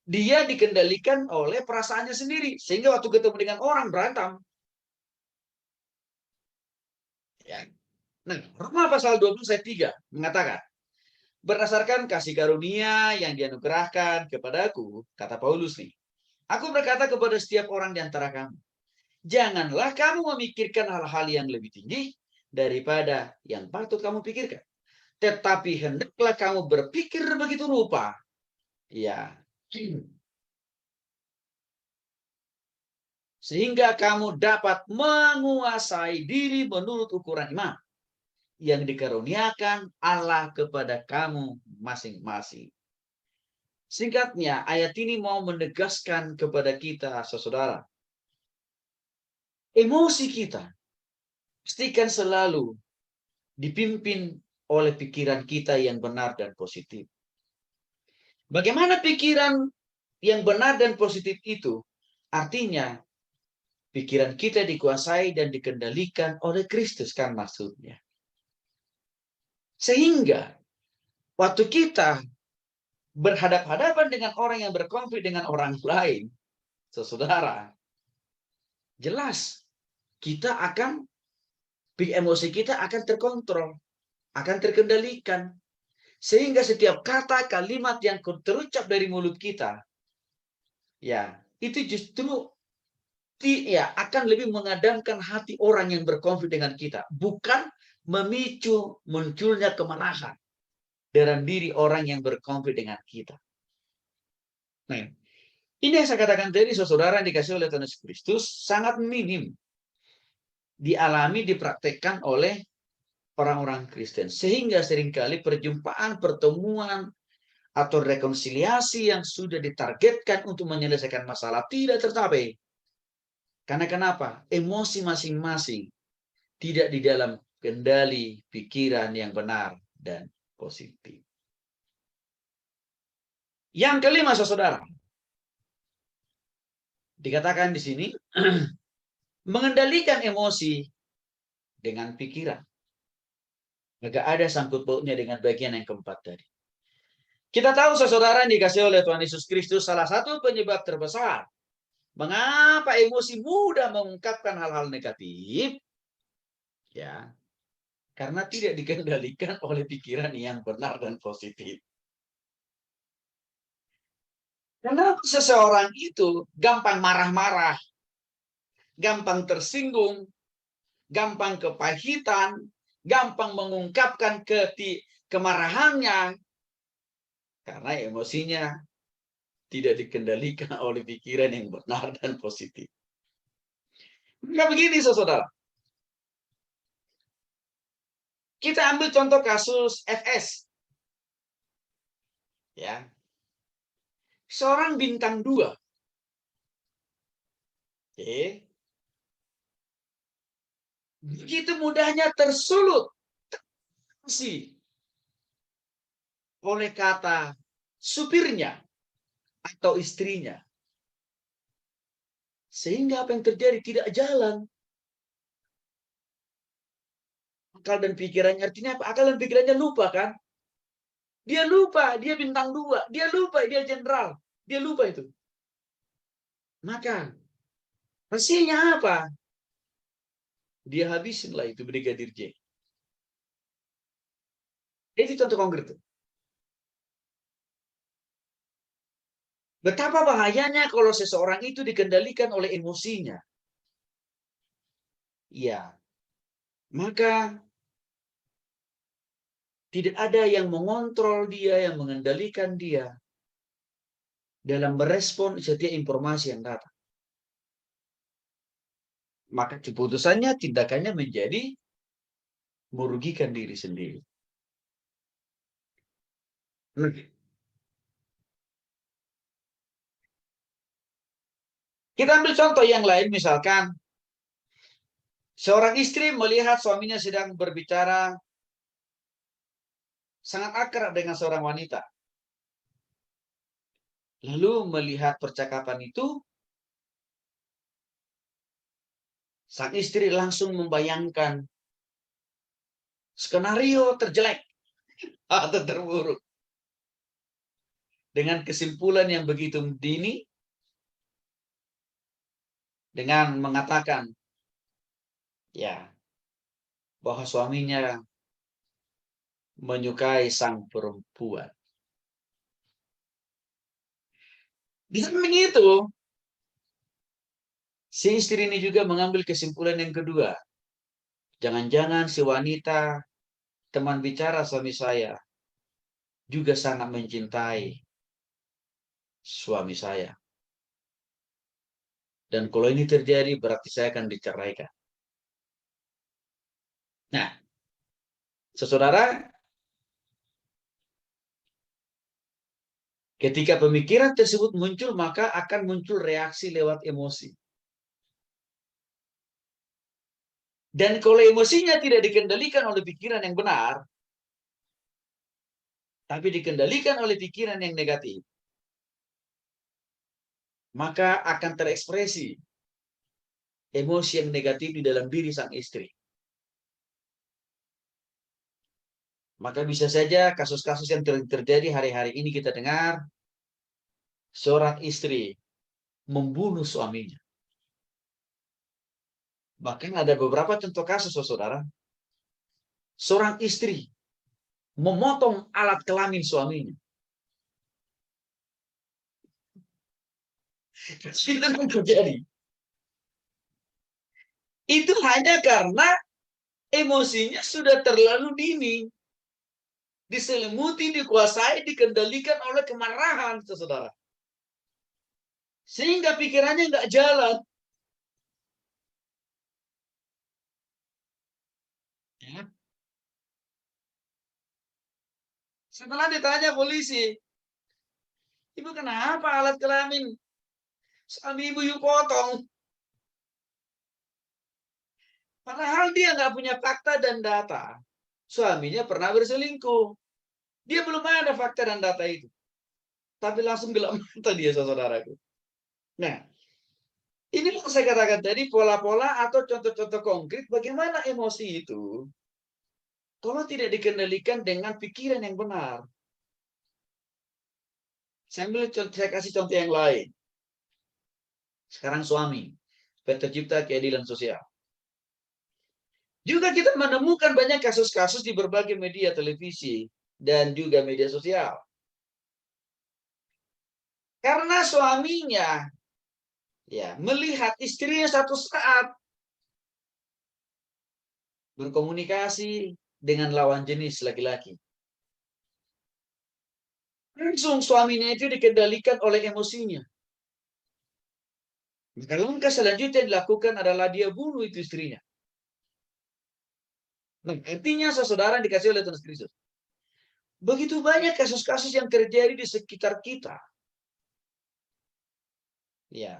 Speaker 1: dia dikendalikan oleh perasaannya sendiri. Sehingga waktu ketemu dengan orang, berantem. Ya. Nah, Roma pasal 20 ayat 3 mengatakan, berdasarkan kasih karunia yang dianugerahkan kepadaku, kata Paulus nih, aku berkata kepada setiap orang di antara kamu, janganlah kamu memikirkan hal-hal yang lebih tinggi daripada yang patut kamu pikirkan. Tetapi hendaklah kamu berpikir begitu rupa. Ya. Sehingga kamu dapat menguasai diri menurut ukuran iman yang dikaruniakan Allah kepada kamu masing-masing. Singkatnya, ayat ini mau menegaskan kepada kita, saudara, emosi kita pastikan selalu dipimpin oleh pikiran kita yang benar dan positif. Bagaimana pikiran yang benar dan positif itu? Artinya, Pikiran kita dikuasai dan dikendalikan oleh Kristus, kan maksudnya. Sehingga waktu kita berhadapan-hadapan dengan orang yang berkonflik dengan orang lain, saudara, jelas kita akan, emosi kita akan terkontrol, akan terkendalikan. Sehingga setiap kata kalimat yang terucap dari mulut kita, ya, itu justru akan lebih mengadamkan hati orang yang berkonflik dengan kita, bukan memicu munculnya kemarahan dalam diri orang yang berkonflik dengan kita. Nah, ini yang saya katakan tadi, saudara yang dikasih oleh Tuhan Yesus Kristus, sangat minim dialami, dipraktekkan oleh orang-orang Kristen. Sehingga seringkali perjumpaan, pertemuan, atau rekonsiliasi yang sudah ditargetkan untuk menyelesaikan masalah tidak tercapai. Karena kenapa? Emosi masing-masing tidak di dalam kendali pikiran yang benar dan positif. Yang kelima, saudara, dikatakan di sini mengendalikan emosi dengan pikiran. Enggak ada sangkut pautnya dengan bagian yang keempat tadi. Kita tahu, saudara, yang dikasih oleh Tuhan Yesus Kristus, salah satu penyebab terbesar mengapa emosi mudah mengungkapkan hal-hal negatif, ya, karena tidak dikendalikan oleh pikiran yang benar dan positif. Karena seseorang itu gampang marah-marah, gampang tersinggung, gampang kepahitan, gampang mengungkapkan kemarahannya, karena emosinya tidak dikendalikan oleh pikiran yang benar dan positif. Maka begini, saudara. Kita ambil contoh kasus FS. Ya. Seorang bintang 2. Oke. Begitu mudahnya tersulut oleh kata supirnya atau istrinya. Sehingga apa yang terjadi? Tidak jalan. Akal dan pikirannya, artinya apa? Akal dan pikirannya lupa, kan? Dia lupa, dia bintang 2. Dia lupa, dia jenderal. Dia lupa itu. Maka, hasilnya apa? Dia habisinlah itu Brigadir J. Itu contoh konkret. Betapa bahayanya kalau seseorang itu dikendalikan oleh emosinya. Ya, maka tidak ada yang mengontrol dia, yang mengendalikan dia dalam merespon setiap informasi yang datang. Maka keputusannya, tindakannya menjadi merugikan diri sendiri. Kita ambil contoh yang lain, misalkan seorang istri melihat suaminya sedang berbicara sangat akrab dengan seorang wanita. Lalu melihat percakapan itu, sang istri langsung membayangkan skenario terjelek atau terburuk. Dengan kesimpulan yang begitu dini, dengan mengatakan, ya, bahwa suaminya menyukai sang perempuan. Di samping itu, si istri ini juga mengambil kesimpulan yang kedua. Jangan-jangan si wanita, teman bicara suami saya, juga sangat mencintai suami saya. Dan kalau ini terjadi, berarti saya akan diceraikan. Nah, saudara, ketika pemikiran tersebut muncul, maka akan muncul reaksi lewat emosi. Dan kalau emosinya tidak dikendalikan oleh pikiran yang benar, tapi dikendalikan oleh pikiran yang negatif, maka akan terekspresi emosi yang negatif di dalam diri sang istri. Maka bisa saja kasus-kasus yang terjadi hari-hari ini kita dengar, seorang istri membunuh suaminya. Bahkan ada beberapa contoh kasus, saudara. Seorang istri memotong alat kelamin suaminya. Itu yang terjadi. Itu hanya karena emosinya sudah terlalu dini. Diselimuti, dikuasai, dikendalikan oleh kemarahan, saudara. Sehingga pikirannya nggak jalan. Ya. Setelah ditanya polisi, ibu kenapa alat kelamin suami ibu you potong? Padahal dia nggak punya fakta dan data. Suaminya pernah berselingkuh. Dia belum ada fakta dan data itu. Tapi langsung gelap mata dia, saudaraku. Nah, ini yang saya katakan tadi, pola-pola atau contoh-contoh konkret bagaimana emosi itu kalau tidak dikendalikan dengan pikiran yang benar. Saya kasih contoh yang lain. Sekarang suami, pencipta keadilan sosial. Juga kita menemukan banyak kasus-kasus di berbagai media televisi dan juga media sosial. Karena suaminya ya melihat istrinya satu saat berkomunikasi dengan lawan jenis laki-laki. Langsung suaminya itu dikendalikan oleh emosinya. Maka langkah selanjutnya dilakukan adalah dia bunuh itu istrinya. Nah, artinya saudara dikasih oleh Tuhan Kristus. Begitu banyak kasus-kasus yang terjadi di sekitar kita. Ya.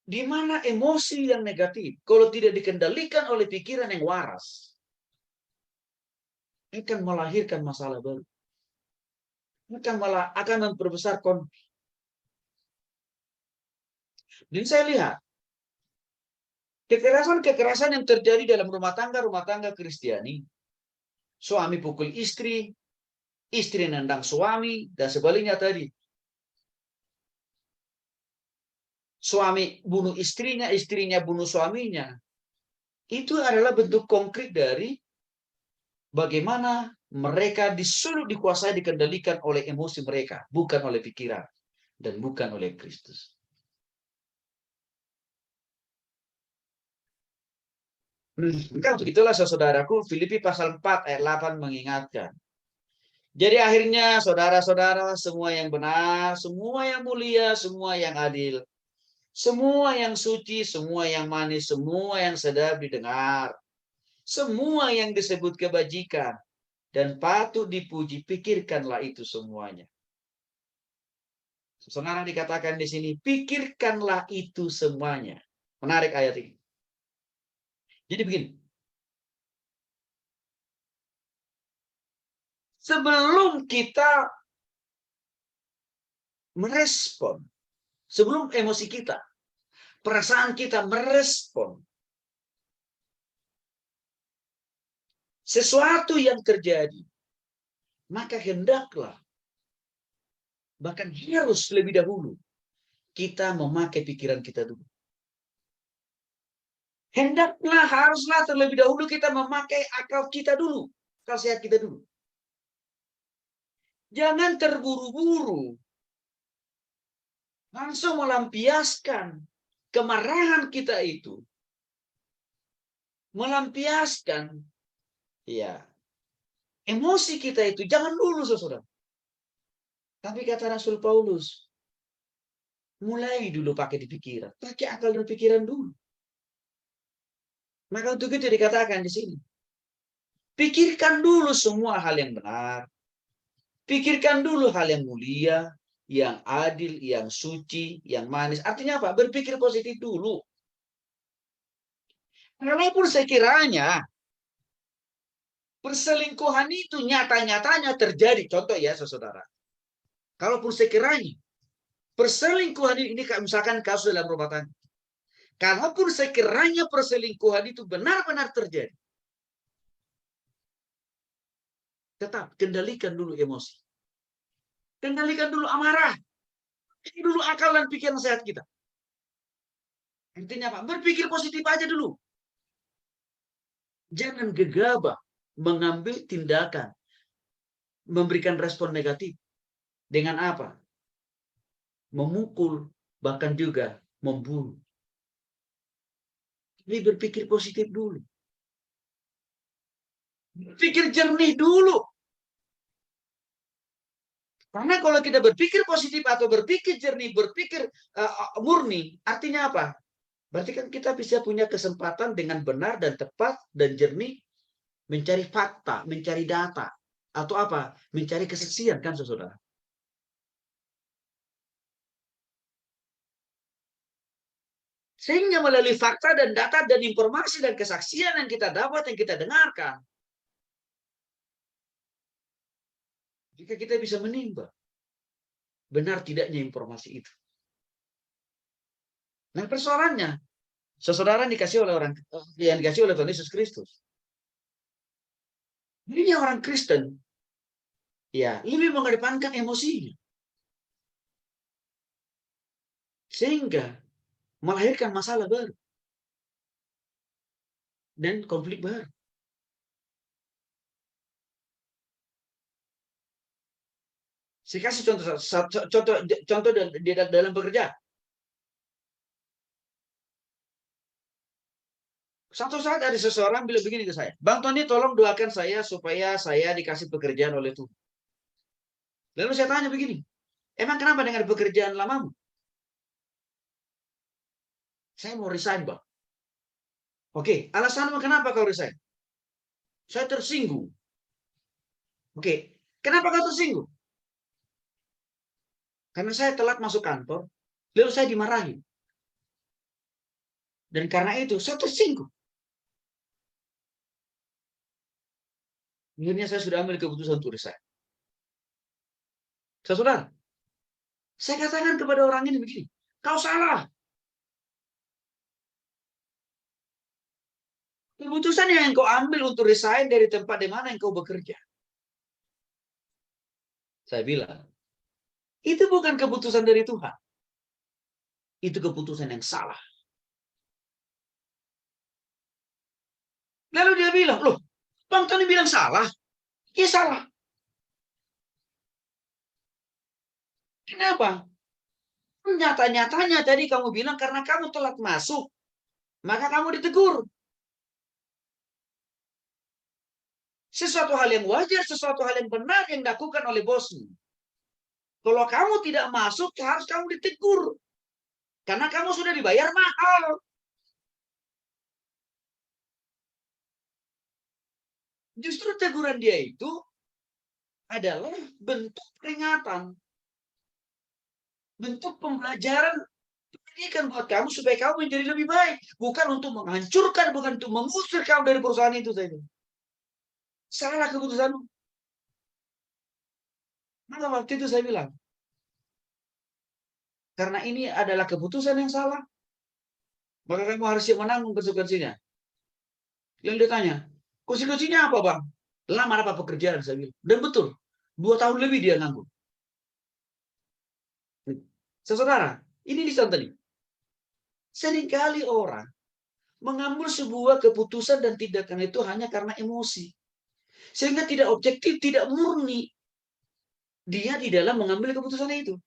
Speaker 1: Di mana emosi yang negatif, kalau tidak dikendalikan oleh pikiran yang waras, akan melahirkan masalah baru. Akan memperbesar konflik. Dan saya lihat, kekerasan-kekerasan yang terjadi dalam rumah tangga Kristiani, suami pukul istri nendang suami, dan sebaliknya tadi. Suami bunuh istrinya bunuh suaminya. Itu adalah bentuk konkret dari bagaimana mereka disuruh dikuasai, dikendalikan oleh emosi mereka, bukan oleh pikiran dan bukan oleh Kristus. Itulah saudaraku, Filipi pasal 4 ayat 8 mengingatkan. Jadi akhirnya saudara-saudara, semua yang benar, semua yang mulia, semua yang adil, semua yang suci, semua yang manis, semua yang sedap didengar, semua yang disebut kebajikan dan patut dipuji, pikirkanlah itu semuanya. Saudara dikatakan di sini, pikirkanlah itu semuanya. Menarik ayat ini. Jadi begini. Sebelum kita merespon, sebelum emosi kita, perasaan kita merespon sesuatu yang terjadi, maka hendaklah, bahkan harus lebih dahulu, kita memakai pikiran kita dulu. Hendaklah, haruslah terlebih dahulu kita memakai akal kita dulu, akal sehat kita dulu. Jangan terburu-buru langsung melampiaskan kemarahan kita itu, melampiaskan ya emosi kita itu. Jangan dulu, saudara. Tapi kata Rasul Paulus, mulai dulu pakai di pikiran, pakai akal dan pikiran dulu. Maka untuk itu dikatakan di sini, pikirkan dulu semua hal yang benar, pikirkan dulu hal yang mulia, yang adil, yang suci, yang manis. Artinya apa? Berpikir positif dulu. Walaupun sekiranya perselingkuhan itu nyata-nyatanya terjadi, contoh ya saudara. Kalaupun sekiranya perselingkuhan ini misalkan kasus dalam rumah tangga, Kalaupun sekiranya perselingkuhan itu benar-benar terjadi, tetap kendalikan dulu emosi. Kendalikan dulu amarah. Ini dulu akal dan pikiran sehat kita. Intinya apa? Berpikir positif aja dulu. Jangan gegabah mengambil tindakan, memberikan respon negatif. Dengan apa? Memukul, bahkan juga membunuh. Jadi berpikir positif dulu. Berpikir jernih dulu. Karena kalau kita berpikir positif atau berpikir jernih, berpikir murni, artinya apa? Berarti kan kita bisa punya kesempatan dengan benar dan tepat dan jernih mencari fakta, mencari data, atau apa? Mencari kesaksian kan, saudara? Sehingga melalui fakta dan data dan informasi dan kesaksian yang kita dapat, yang kita dengarkan, jika kita bisa menimbang benar tidaknya informasi itu. Nah, persoalannya, seseorang dikasih oleh orang yang dikasih oleh Tuhan Yesus Kristus. Ini orang Kristen, ya, lebih mengedepankan emosinya. Sehingga melahirkan masalah baru dan konflik baru. Saya kasih contoh dalam bekerja. Satu saat ada seseorang bilang begini ke saya, Bang Tony, tolong doakan saya supaya saya dikasih pekerjaan oleh Tuhan. Lalu saya tanya begini, emang kenapa dengan pekerjaan lamamu? Saya mau resign, Bang. Oke, alasanmu kenapa kau resign? Saya tersinggung. Oke, kenapa kau tersinggung? Karena saya telat masuk kantor, lalu saya dimarahi. Dan karena itu, saya tersinggung. Akhirnya saya sudah ambil keputusan untuk resign. Saudara, saya katakan kepada orang ini begini, kau salah. Keputusan yang kau ambil untuk resign dari tempat di mana yang kau bekerja. Saya bilang, itu bukan keputusan dari Tuhan. Itu keputusan yang salah. Lalu dia bilang, loh, Bang Tony bilang salah. Iya salah. Kenapa? Nyata-nyatanya tadi kamu bilang karena kamu telat masuk, maka kamu ditegur. Sesuatu hal yang wajar, sesuatu hal yang benar yang dilakukan oleh bosmu. Kalau kamu tidak masuk, harus kamu ditegur. Karena kamu sudah dibayar mahal. Justru teguran dia itu adalah bentuk peringatan. Bentuk pembelajaran pendidikan buat kamu supaya kamu menjadi lebih baik. Bukan untuk menghancurkan, bukan untuk mengusir kamu dari perusahaan itu. Salah keputusanmu. Maka waktu itu saya bilang, karena ini adalah keputusan yang salah, maka kamu harus siap menanggung konsekuensinya. Yang ditanya, konsekuensinya apa, Bang? Lamar apa pekerjaan, saya bilang. Dan betul, 2 tahun lebih dia nganggur. Saudara, ini tadi. Seringkali orang mengambil sebuah keputusan dan tindakan itu hanya karena emosi. Sehingga tidak objektif, tidak murni. Dia di dalam mengambil keputusan itu.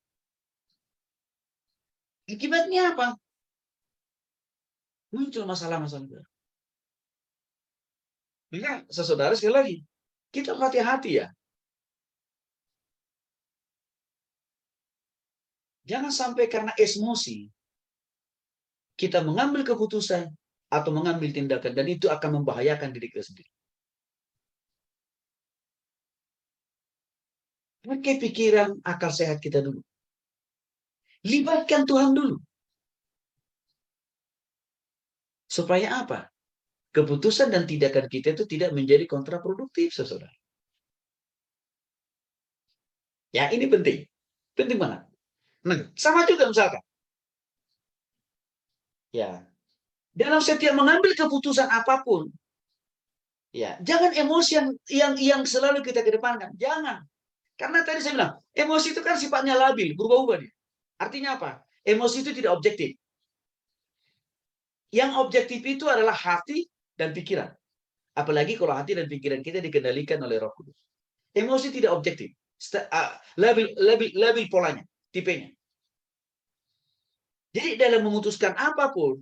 Speaker 1: Akibatnya apa? Muncul masalah-masalah baru. Maka, saudara, sekali lagi, kita hati-hati ya. Jangan sampai karena emosi, kita mengambil keputusan atau mengambil tindakan, dan itu akan membahayakan diri kita sendiri. Pakai pikiran akal sehat kita dulu. Libatkan Tuhan dulu. Supaya apa? Keputusan dan tindakan kita itu tidak menjadi kontraproduktif, saudara. Ya, ini penting. Penting banget. Nah, sama juga misalkan. Ya, Dalam setiap mengambil keputusan apapun, ya, jangan emosi yang selalu kita kedepankan. Jangan. Karena tadi saya bilang, emosi itu kan sifatnya labil, berubah-ubah dia. Artinya apa? Emosi itu tidak objektif. Yang objektif itu adalah hati dan pikiran. Apalagi kalau hati dan pikiran kita dikendalikan oleh Roh Kudus. Emosi tidak objektif. Labil polanya, tipenya. Jadi dalam memutuskan apapun,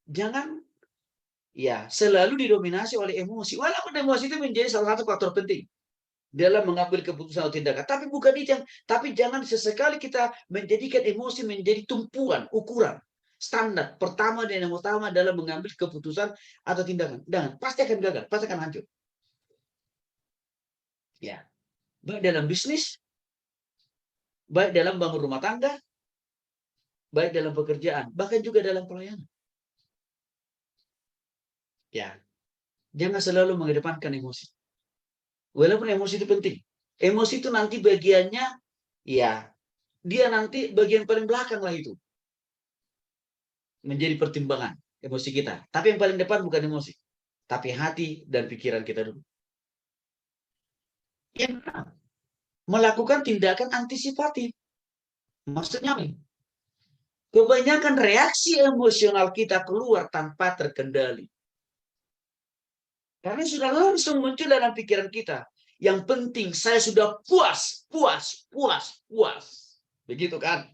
Speaker 1: jangan ya selalu didominasi oleh emosi. Walaupun emosi itu menjadi salah satu faktor penting dalam mengambil keputusan atau tindakan. Tapi bukan itu yang, tapi jangan sesekali kita menjadikan emosi menjadi tumpuan, ukuran, standar pertama dan yang utama dalam mengambil keputusan atau tindakan. Dan pasti akan gagal, pasti akan hancur. Ya, baik dalam bisnis, baik dalam bangun rumah tangga, baik dalam pekerjaan, bahkan juga dalam pelayanan. Ya, jangan selalu mengedepankan emosi. Walaupun emosi itu penting. Emosi itu nanti bagiannya, ya, dia nanti bagian paling belakang lah itu. Menjadi pertimbangan emosi kita. Tapi yang paling depan bukan emosi. Tapi hati dan pikiran kita dulu. Yang melakukan tindakan antisipatif. Maksudnya, kebanyakan reaksi emosional kita keluar tanpa terkendali. Karena sudah langsung muncul dalam pikiran kita. Yang penting saya sudah puas. Begitu kan?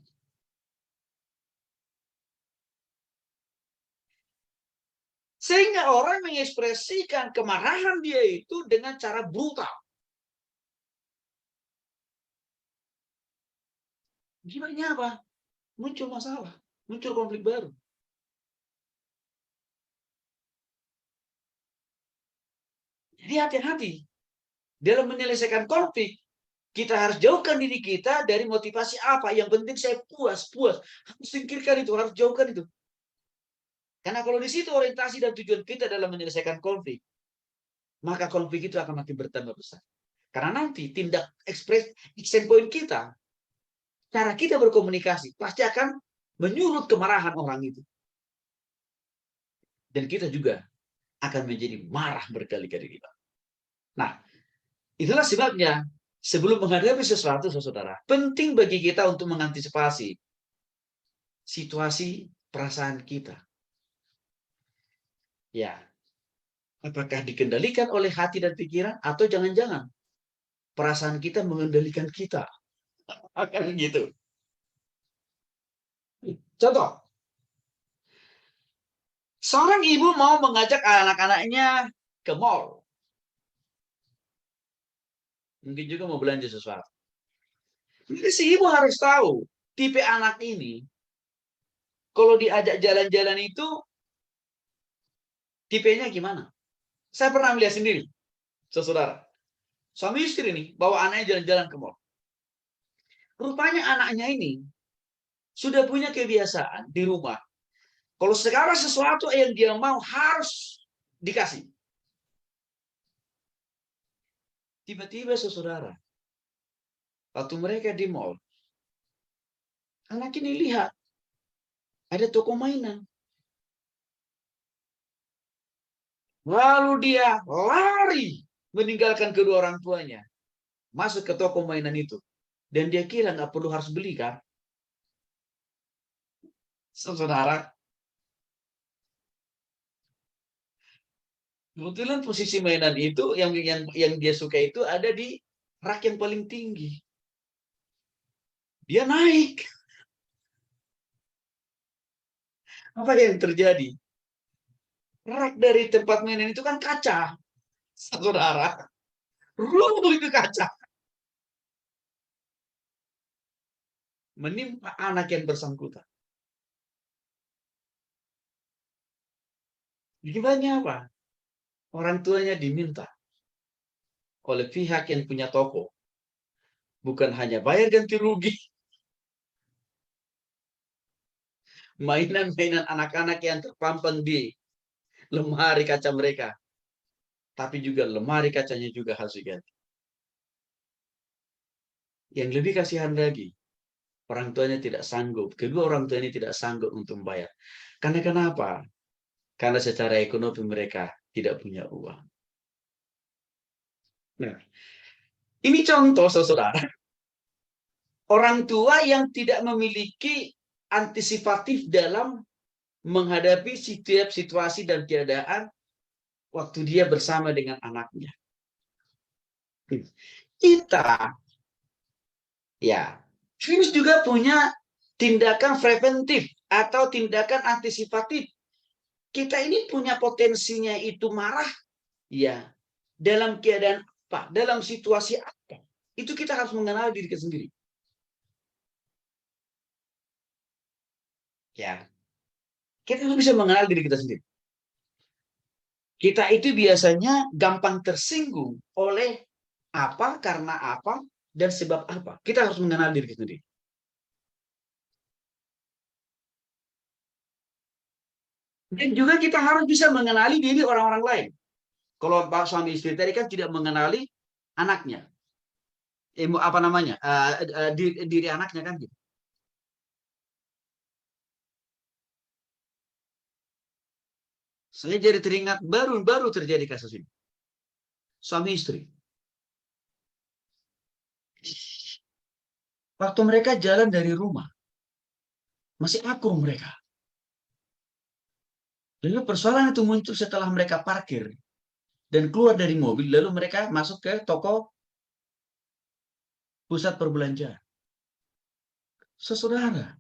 Speaker 1: Sehingga orang mengekspresikan kemarahan dia itu dengan cara brutal. Gimana apa? Muncul masalah, muncul konflik baru. Jadi hati-hati dalam menyelesaikan konflik. Kita harus jauhkan diri kita dari motivasi apa. Yang penting saya puas. Harus singkirkan itu, harus jauhkan itu. Karena kalau di situ orientasi dan tujuan kita dalam menyelesaikan konflik, maka konflik itu akan makin bertambah besar. Karena nanti tindak action point kita, cara kita berkomunikasi, pasti akan menyulut kemarahan orang itu. Dan kita juga akan menjadi marah berkali-kali lipat. Nah, itulah sebabnya sebelum menghadapi sesuatu, saudara, penting bagi kita untuk mengantisipasi situasi perasaan kita. Ya, apakah dikendalikan oleh hati dan pikiran, atau jangan-jangan perasaan kita mengendalikan kita. Akan gitu. Contoh, seorang ibu mau mengajak anak-anaknya ke mall. Mungkin juga mau belanja sesuatu. Jadi si ibu harus tahu, tipe anak ini, kalau diajak jalan-jalan itu, tipenya gimana? Saya pernah melihat sendiri, saudara. Suami istri ini bawa anaknya jalan-jalan ke mall. Rupanya anaknya ini sudah punya kebiasaan di rumah. Kalau segala sesuatu yang dia mau harus dikasih. Tiba-tiba saudara, waktu mereka di mall, anak ini lihat ada toko mainan. Lalu dia lari meninggalkan kedua orang tuanya, masuk ke toko mainan itu. Dan dia kira nggak perlu harus beli kan? Saudara, kebetulan posisi mainan itu yang dia suka itu ada di rak yang paling tinggi. Dia naik. Apa yang terjadi? Rak dari tempat mainan itu kan kaca, saudara. Runtuh ke kaca. Menimpa anak yang bersangkutan. Gimana apa? Orang tuanya diminta oleh pihak yang punya toko. Bukan hanya bayar ganti rugi. Mainan-mainan anak-anak yang terpampang di lemari kaca mereka. Tapi juga lemari kacanya juga harus diganti. Yang lebih kasihan lagi, orang tuanya tidak sanggup. Kedua orang tua ini tidak sanggup untuk membayar. Karena kenapa? Karena secara ekonomi mereka tidak punya uang. Nah, ini contoh, saudara. Orang tua yang tidak memiliki antisipatif dalam menghadapi setiap situasi dan keadaan waktu dia bersama dengan anaknya. Kita, ya, harus juga punya tindakan preventif atau tindakan antisipatif. Kita ini punya potensinya itu marah, ya, dalam keadaan apa, dalam situasi apa. Itu kita harus mengenal diri kita sendiri. Ya, kita harus bisa mengenal diri kita sendiri. Kita itu biasanya gampang tersinggung oleh apa, karena apa, dan sebab apa. Kita harus mengenal diri kita sendiri. Dan juga kita harus bisa mengenali diri orang-orang lain. Kalau suami istri tadi kan tidak mengenali anaknya, apa namanya, diri anaknya kan gitu. Saya jadi teringat baru terjadi kasus ini. Suami istri. Waktu mereka jalan dari rumah, masih akur mereka. Lalu persoalan itu muncul setelah mereka parkir dan keluar dari mobil, lalu mereka masuk ke toko pusat perbelanjaan. Saudara,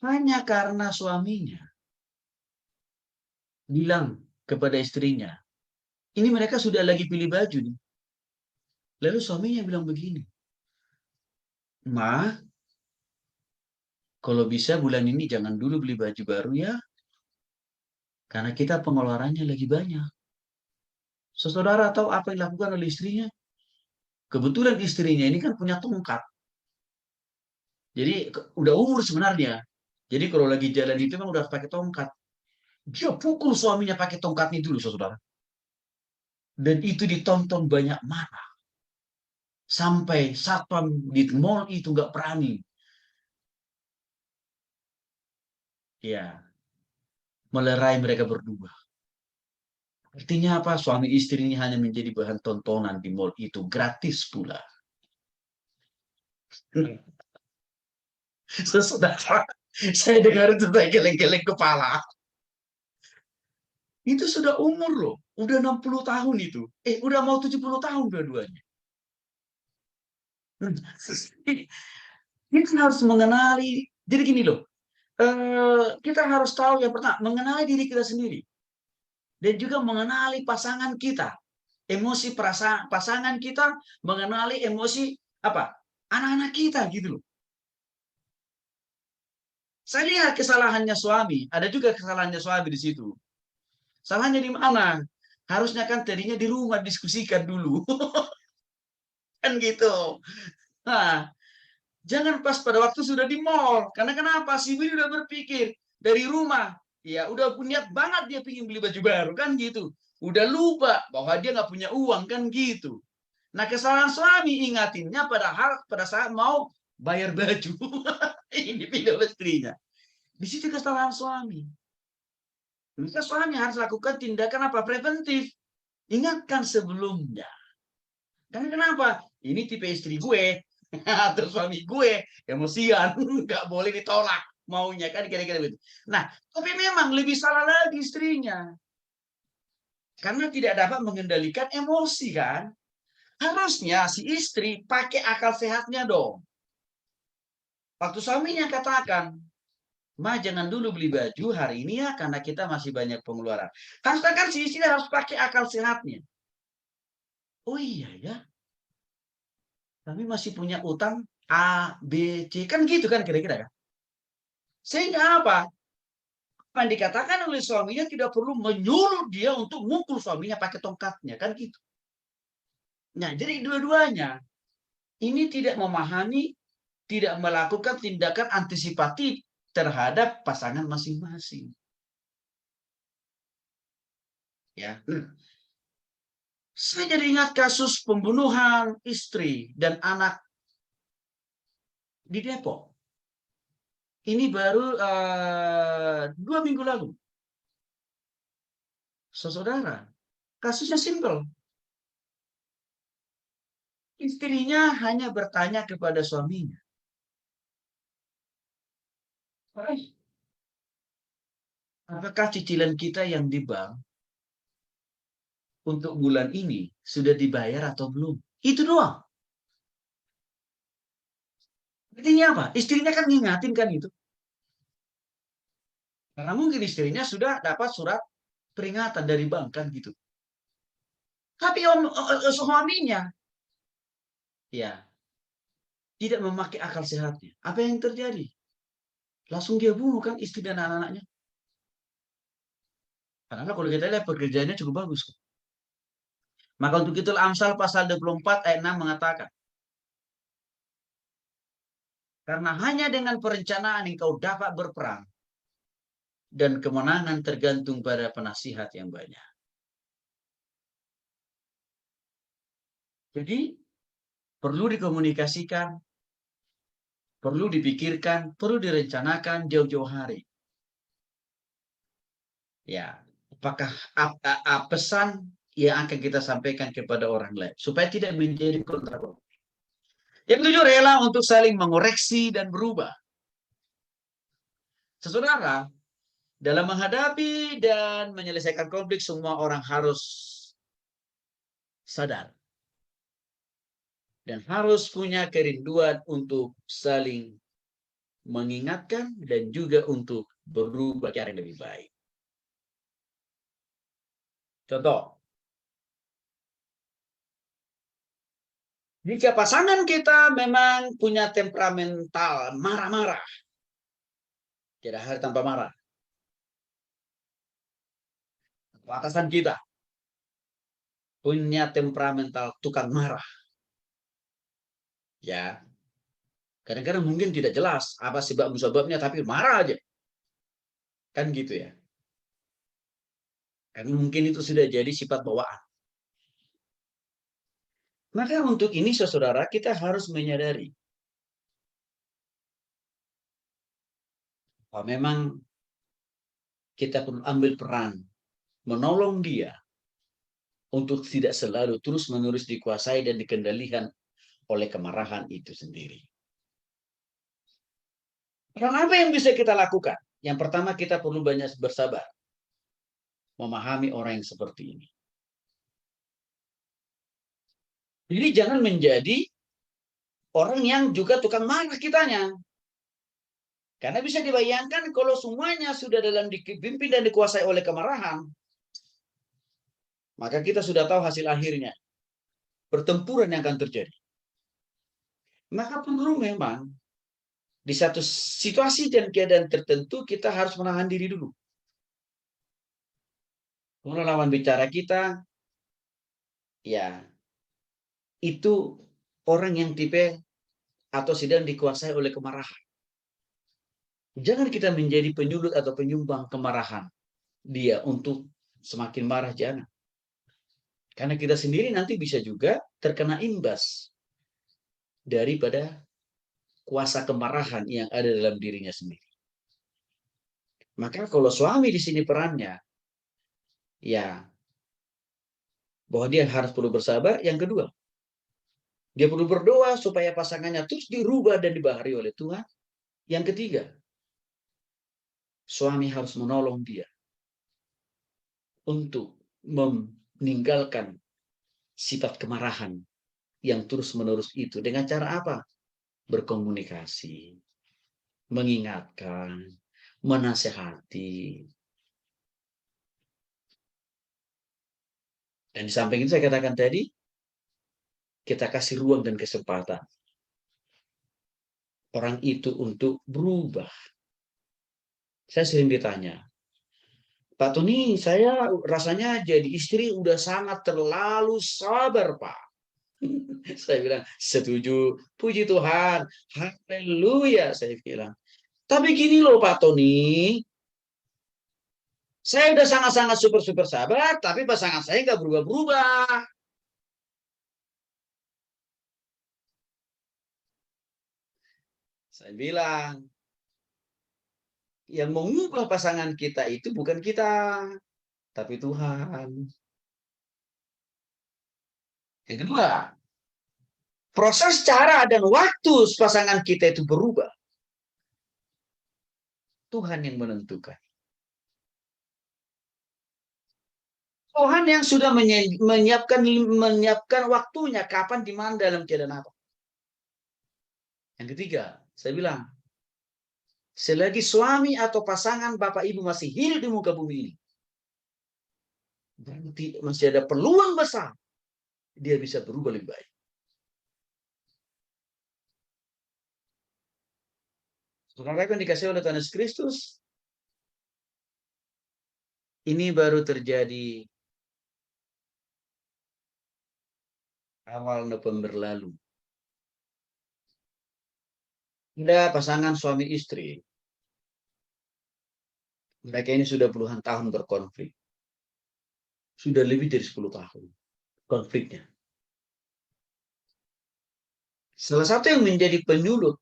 Speaker 1: hanya karena suaminya bilang kepada istrinya, ini mereka sudah lagi pilih baju nih. Lalu suaminya bilang begini, Ma, kalau bisa bulan ini jangan dulu beli baju baru ya, karena kita pengeluarannya lagi banyak. Saudara tahu apa yang dilakukan oleh istrinya? Kebetulan istrinya ini kan punya tongkat. Jadi udah umur sebenarnya. Jadi kalau lagi jalan itu memang udah pakai tongkat. Dia pukul suaminya pakai tongkatnya dulu, saudara. Dan itu ditonton banyak mata. Sampai satpam di mall itu nggak berani. Ya, melerai mereka berdua. Artinya apa? Suami istri ini hanya menjadi bahan tontonan di mall itu. Gratis pula. Saudara, saya dengar itu saya geleng-geleng kepala. Itu sudah umur loh. Udah 60 tahun itu. Udah mau 70 tahun dua-duanya. Kita harus mengenali. Jadi gini loh. Kita harus tahu yang pertama, mengenali diri kita sendiri. Dan juga mengenali pasangan kita. Emosi pasangan kita, mengenali emosi apa? Anak-anak kita gitu loh. Saya lihat kesalahannya suami, ada juga kesalahannya suami di situ. Salahnya di mana? Harusnya kan tadinya di rumah diskusikan dulu. Kan gitu. Nah, jangan pas pada waktu sudah di mall. Karena kenapa? Si Willy udah berpikir dari rumah. Ya, udah punya banget dia pingin beli baju baru. Kan gitu. Udah lupa bahwa dia nggak punya uang. Kan gitu. Nah, kesalahan suami ingatinnya padahal pada saat mau bayar baju. Ini pindah istrinya. Di situ kesalahan suami. Maka suami harus lakukan tindakan apa? Preventif. Ingatkan sebelumnya. Karena kenapa? Ini tipe istri gue. Atau suami gue. Emosian. Nggak boleh ditolak. Maunya kan kira-kira begitu. Nah, tapi memang lebih salah lagi istrinya. Karena tidak dapat mengendalikan emosi kan. Harusnya si istri pakai akal sehatnya dong. Waktu suaminya katakan, Ma jangan dulu beli baju hari ini ya karena kita masih banyak pengeluaran. Harusnya kan si istri harus pakai akal sehatnya. Oh iya ya, kami masih punya utang A, B, C. Kan gitu kan kira-kira ya. Sehingga apa? Apa yang dikatakan oleh suaminya tidak perlu menyuruh dia untuk mukul suaminya pakai tongkatnya. Kan gitu. Nah, jadi dua-duanya ini tidak memahami, tidak melakukan tindakan antisipatif terhadap pasangan masing-masing. Ya. Saya jadi ingat kasus pembunuhan istri dan anak di Depok. Ini baru 2 minggu lalu. Saudara, kasusnya simpel. Istrinya hanya bertanya kepada suaminya, apakah cicilan kita yang di bank untuk bulan ini sudah dibayar atau belum? Itu doang. Artinya apa? Istrinya kan ngingatin kan itu. Karena mungkin istrinya sudah dapat surat peringatan dari bank kan gitu. Tapi suaminya ya tidak memakai akal sehatnya. Apa yang terjadi? Langsung dia bunuh kan istri dan anak-anaknya. Karena kalau kita lihat pekerjaannya cukup bagus. Maka untuk itu Amsal pasal 24 ayat 6 mengatakan, karena hanya dengan perencanaan engkau dapat berperang, dan kemenangan tergantung pada penasihat yang banyak. Jadi, perlu dikomunikasikan, perlu dipikirkan, perlu direncanakan jauh-jauh hari. Ya, apakah pesan yang akan kita sampaikan kepada orang lain supaya tidak menjadi kontraproduktif. Yang ketujuh, rela untuk saling mengoreksi dan berubah. Saudara, dalam menghadapi dan menyelesaikan konflik, semua orang harus sadar dan harus punya kerinduan untuk saling mengingatkan dan juga untuk berubah ke arah yang lebih baik. Contoh, jika pasangan kita memang punya temperamental marah-marah, tidak hari tanpa marah, atasan kita punya temperamental tukang marah, ya kadang-kadang mungkin tidak jelas apa sebab-sebabnya, tapi marah aja, kan gitu ya. Karena mungkin itu sudah jadi sifat bawaan. Maka untuk ini, saudara, kita harus menyadari bahwa memang kita perlu ambil peran menolong dia untuk tidak selalu terus-menerus dikuasai dan dikendalikan oleh kemarahan itu sendiri. Dan apa yang bisa kita lakukan? Yang pertama, kita perlu banyak bersabar, memahami orang yang seperti ini. Jadi jangan menjadi orang yang juga tukang marah kitanya. Karena bisa dibayangkan kalau semuanya sudah dalam dipimpin dan dikuasai oleh kemarahan, maka kita sudah tahu hasil akhirnya. Pertempuran yang akan terjadi. Maka perlu memang di satu situasi dan keadaan tertentu kita harus menahan diri dulu. Kalau lawan bicara kita, ya itu orang yang tipe atau sedang dikuasai oleh kemarahan. Jangan kita menjadi penyulut atau penyumbang kemarahan dia untuk semakin marah, jangan. Karena kita sendiri nanti bisa juga terkena imbas daripada kuasa kemarahan yang ada dalam dirinya sendiri. Maka kalau suami di sini perannya, ya bahwa dia harus perlu bersabar. Yang kedua, dia perlu berdoa supaya pasangannya terus dirubah dan dibahari oleh Tuhan. Yang ketiga, suami harus menolong dia untuk meninggalkan sifat kemarahan yang terus-menerus itu. Dengan cara apa? Berkomunikasi, mengingatkan, menasehati. Dan di samping itu saya katakan tadi, kita kasih ruang dan kesempatan orang itu untuk berubah. Saya sering ditanya, Pak Tony, saya rasanya jadi istri udah sangat terlalu sabar, Pak. Saya bilang, setuju. Puji Tuhan. Haleluya, saya bilang. Tapi gini loh Pak Tony, saya udah sangat-sangat super sabar, tapi pasangan saya nggak berubah-berubah. Saya bilang, yang mengubah pasangan kita itu bukan kita, tapi Tuhan. Yang kedua, proses cara dan waktu pasangan kita itu berubah. Tuhan yang menentukan. Tuhan yang sudah menyiapkan waktunya, kapan, di mana, dalam keadaan apa. Yang ketiga, saya bilang, selagi suami atau pasangan Bapak Ibu masih hidup di muka bumi ini, berarti masih ada peluang besar dia bisa berubah lebih baik. Saudara yang dikasih oleh Tuhan Yesus Kristus, ini baru terjadi awal November lalu. Ada pasangan suami istri. Mereka ini sudah puluhan tahun berkonflik. Sudah lebih dari 10 tahun konfliknya. Salah satu yang menjadi penyulut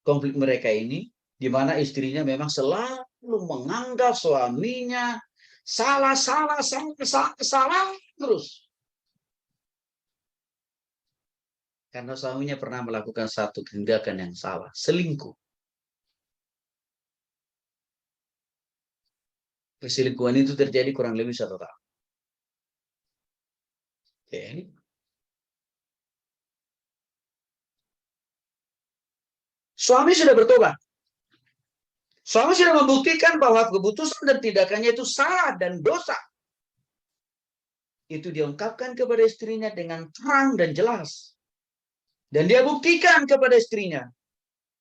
Speaker 1: konflik mereka ini, di mana istrinya memang selalu menganggap suaminya salah terus. Karena suaminya pernah melakukan satu tindakan yang salah, selingkuh. Perselingkuhan itu terjadi kurang lebih 1 tahun. Okay. Suami sudah bertobat. Suami sudah membuktikan bahwa keputusan dan tindakannya itu salah dan dosa. Itu diungkapkan kepada istrinya dengan terang dan jelas. Dan dia buktikan kepada istrinya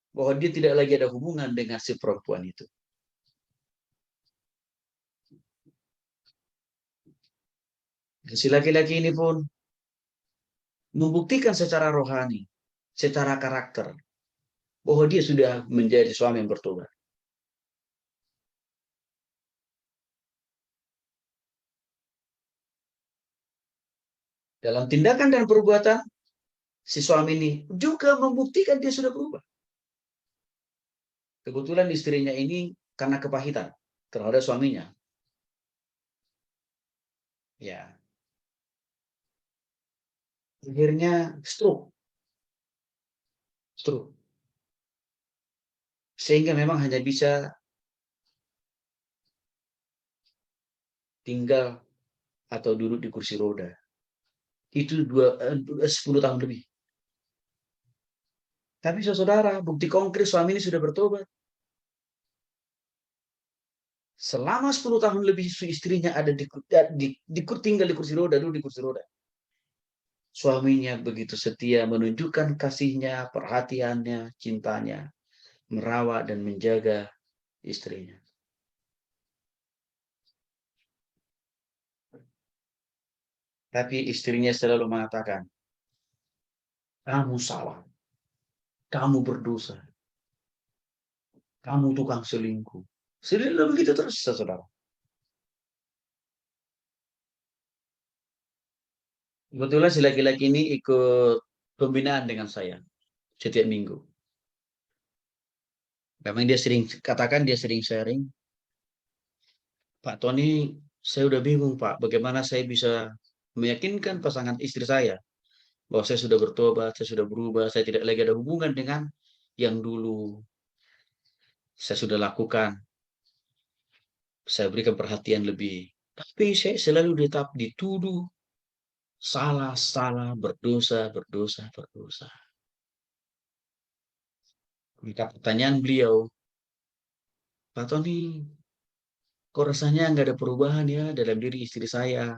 Speaker 1: bahwa dia tidak lagi ada hubungan dengan si perempuan itu. Dan si laki-laki ini pun membuktikan secara rohani, secara karakter, bahwa dia sudah menjadi suami yang bertobat. Dalam tindakan dan perbuatan, si suami ini juga membuktikan dia sudah berubah. Kebetulan istrinya ini karena kepahitan terhadap suaminya. Ya. Akhirnya stroke. Sehingga memang hanya bisa tinggal atau duduk di kursi roda. Itu 10 tahun lebih. Tapi saudara, bukti konkret suami ini sudah bertobat. Selama 10 tahun lebih istrinya ada tinggal di kursi roda, duduk di kursi roda. Suaminya begitu setia menunjukkan kasihnya, perhatiannya, cintanya, merawat dan menjaga istrinya. Tapi istrinya selalu mengatakan, kamu salah, kamu berdosa, kamu tukang selingkuh. Selalu begitu terus, saudara. Kebetulan si laki-laki ini ikut pembinaan dengan saya setiap minggu. Memang dia sering sharing. Pak Tony, saya udah bingung Pak, bagaimana saya bisa meyakinkan pasangan istri saya bahwa saya sudah bertobat, saya sudah berubah, saya tidak lagi ada hubungan dengan yang dulu saya sudah lakukan. Saya berikan perhatian lebih. Tapi saya selalu tetap dituduh salah, berdosa. Maka pertanyaan beliau, Pak Tony, kok rasanya nggak ada perubahan ya dalam diri istri saya.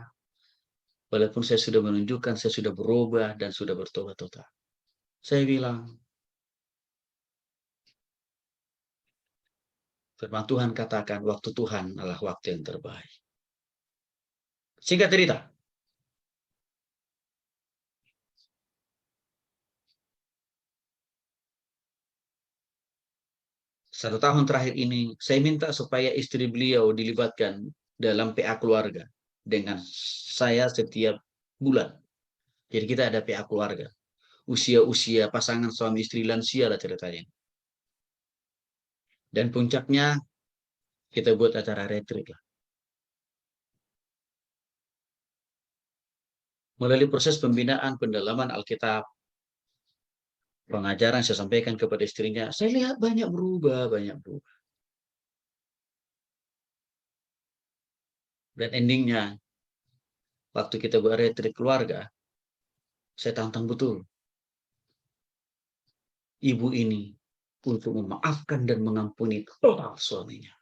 Speaker 1: Walaupun saya sudah menunjukkan, saya sudah berubah dan sudah bertobat total. Saya bilang, firman Tuhan katakan, waktu Tuhan adalah waktu yang terbaik. Singkat cerita, satu tahun terakhir ini, saya minta supaya istri beliau dilibatkan dalam PA keluarga dengan saya setiap bulan. Jadi kita ada PA keluarga usia-usia pasangan suami istri lansia lah ceritanya. Dan puncaknya kita buat acara retreat lah. Melalui proses pembinaan, pendalaman Alkitab, pengajaran saya sampaikan kepada istrinya, saya lihat banyak berubah, banyak berubah. Dan endingnya, waktu kita buat retreat keluarga, saya tantang betul ibu ini untuk memaafkan dan mengampuni total suaminya.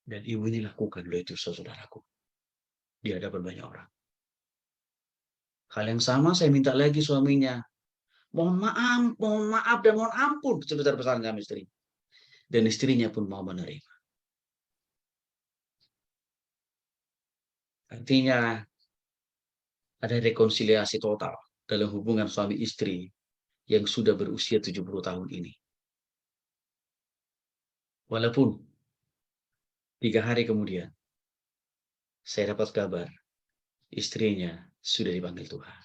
Speaker 1: Dan ibu ini lakukan loh itu, saudaraku, di hadapan banyak orang. Hal yang sama saya minta lagi suaminya, mohon maaf dan mohon ampun sebesar-besarnya sama istri. Dan istrinya pun mau menerima. Artinya ada rekonsiliasi total dalam hubungan suami istri yang sudah berusia 70 tahun ini. Walaupun 3 hari kemudian saya dapat kabar istrinya sudah dipanggil Tuhan.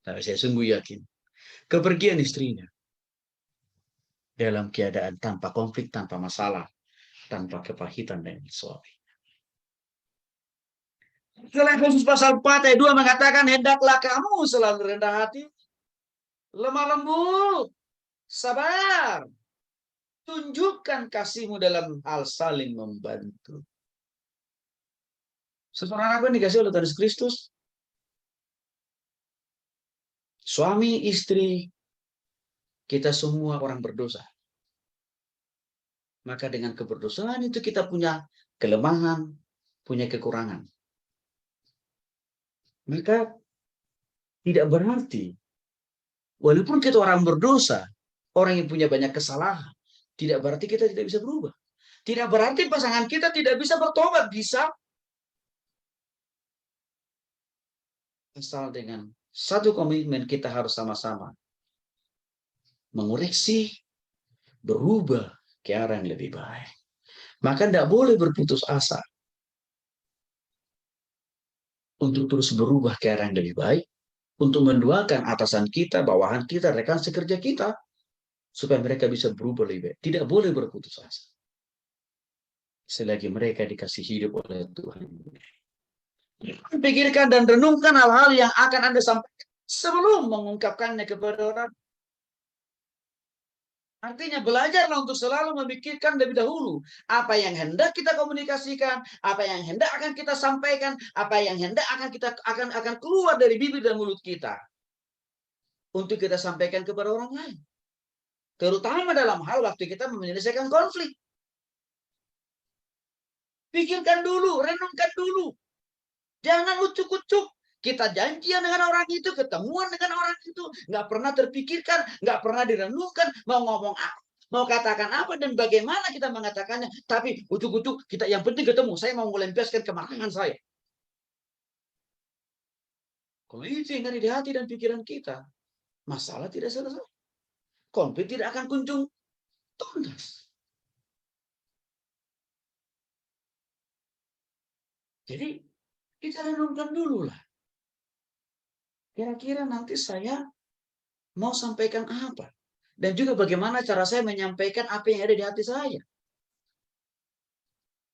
Speaker 1: Tapi saya sungguh yakin kepergian istrinya dalam keadaan tanpa konflik, tanpa masalah, tanpa kepahitan dengan suami. Dalam Efesus pasal 4 ayat 2 mengatakan, hendaklah kamu selalu rendah hati, lemah lembut, sabar, tunjukkan kasihmu dalam hal saling membantu. Saudara aku yang dikasih oleh Tuhan Kristus, suami, istri, kita semua orang berdosa. Maka dengan keberdosaan itu kita punya kelemahan, punya kekurangan. Maka tidak berarti, walaupun kita orang berdosa, orang yang punya banyak kesalahan, tidak berarti kita tidak bisa berubah. Tidak berarti pasangan kita tidak bisa bertobat, bisa. Asal dengan satu komitmen kita harus sama-sama mengoreksi, berubah ke arah yang lebih baik. Maka tidak boleh berputus asa untuk terus berubah ke arah yang lebih baik, untuk mendoakan atasan kita, bawahan kita, rekan sekerja kita, supaya mereka bisa berubah lebih baik. Tidak boleh berputus asa selagi mereka dikasih hidup oleh Tuhan. Pikirkan dan renungkan hal-hal yang akan Anda sampaikan sebelum mengungkapkannya kepada orang. Artinya belajarlah untuk selalu memikirkan lebih dahulu apa yang hendak kita komunikasikan, apa yang hendak akan kita sampaikan, apa yang hendak akan keluar dari bibir dan mulut kita untuk kita sampaikan kepada orang lain. Terutama dalam hal waktu kita menyelesaikan konflik. Pikirkan dulu, renungkan dulu. Jangan ucuk-ucuk. Kita janjian dengan orang itu, ketemuan dengan orang itu, nggak pernah terpikirkan, nggak pernah direnungkan, mau ngomong apa, mau katakan apa dan bagaimana kita mengatakannya. Tapi ucuk-ucuk kita yang penting ketemu. Saya mau melampiaskan kemarahan saya. Kalau itu yang ada di hati dan pikiran kita, masalah tidak selesai. Konflik tidak akan kunjung tuntas. Jadi kita renungkan dulu lah. Kira-kira nanti saya mau sampaikan apa? Dan juga bagaimana cara saya menyampaikan apa yang ada di hati saya.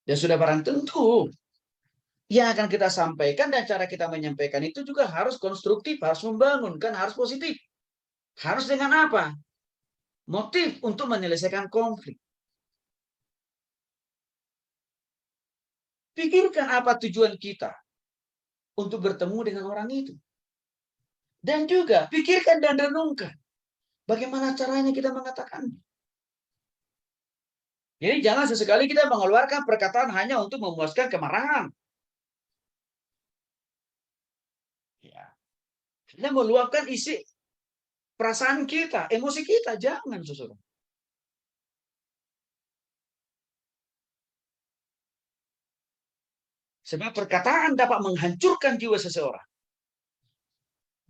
Speaker 1: Dan sudah barang tentu yang akan kita sampaikan dan cara kita menyampaikan itu juga harus konstruktif, harus membangunkan, harus positif. Harus dengan apa? Motif untuk menyelesaikan konflik. Pikirkan apa tujuan kita untuk bertemu dengan orang itu. Dan juga pikirkan dan renungkan bagaimana caranya kita mengatakannya. Jadi jangan sesekali kita mengeluarkan perkataan hanya untuk memuaskan kemarahan. Ya. Hanya meluapkan isi perasaan kita, emosi kita. Jangan, saudara. Sebab perkataan dapat menghancurkan jiwa seseorang.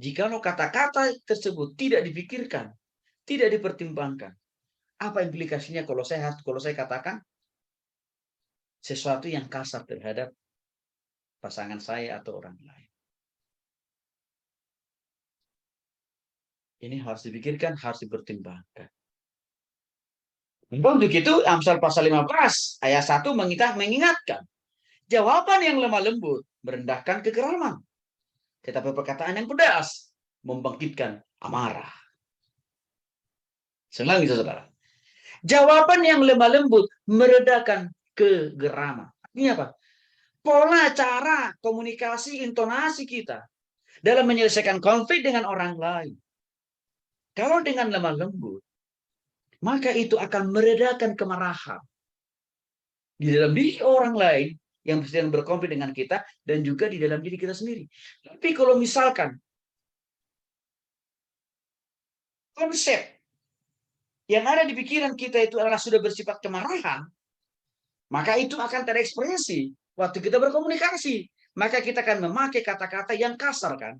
Speaker 1: Jikalau kata-kata tersebut tidak dipikirkan, tidak dipertimbangkan, apa implikasinya kalau saya katakan sesuatu yang kasar terhadap pasangan saya atau orang lain. Ini harus dipikirkan, harus dipertimbangkan. Untuk itu Amsal pasal 15 ayat 1 mengingatkan, jawaban yang lemah lembut merendahkan kegeraman, tetapi perkataan yang pedas membangkitkan amarah. Sekali lagi, saudara. Jawaban yang lemah lembut meredakan kegeraman. Ini apa? Pola cara komunikasi, intonasi kita dalam menyelesaikan konflik dengan orang lain. Kalau dengan lemah lembut, maka itu akan meredakan kemarahan di dalam diri orang lain yang sedang berkonflik dengan kita dan juga di dalam diri kita sendiri. Tapi kalau misalkan konsep yang ada di pikiran kita itu adalah sudah bersifat kemarahan, maka itu akan terekspresi waktu kita berkomunikasi. Maka kita akan memakai kata-kata yang kasar, kan?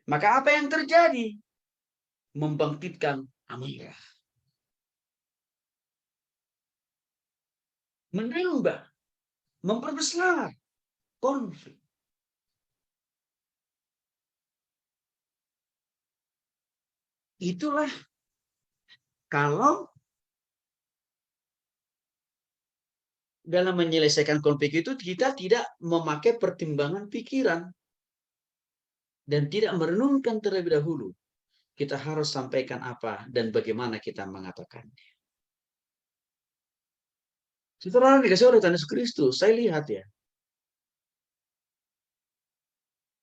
Speaker 1: Maka apa yang terjadi? Membangkitkan amarah. Menambah, memperbesar konflik. Itulah kalau dalam menyelesaikan konflik itu kita tidak memakai pertimbangan pikiran dan tidak merenungkan terlebih dahulu. Kita harus sampaikan apa dan bagaimana kita mengatakannya. Setelah dikasih oleh Tuhan Yesus Kristus, saya lihat ya,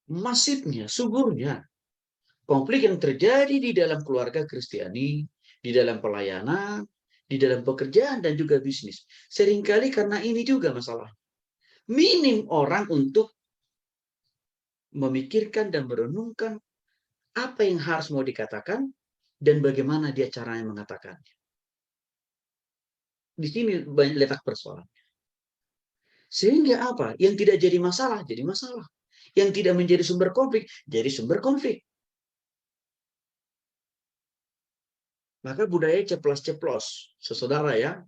Speaker 1: masifnya, suburnya konflik yang terjadi di dalam keluarga Kristiani, di dalam pelayanan, di dalam pekerjaan dan juga bisnis. Seringkali karena ini juga masalah. Minim orang untuk memikirkan dan merenungkan apa yang harus mau dikatakan dan bagaimana dia caranya mengatakannya. Di sini banyak letak persoalan. Sehingga apa? Yang tidak jadi masalah, jadi masalah. Yang tidak menjadi sumber konflik, jadi sumber konflik. Maka budaya ceplas-ceplos, saudara ya.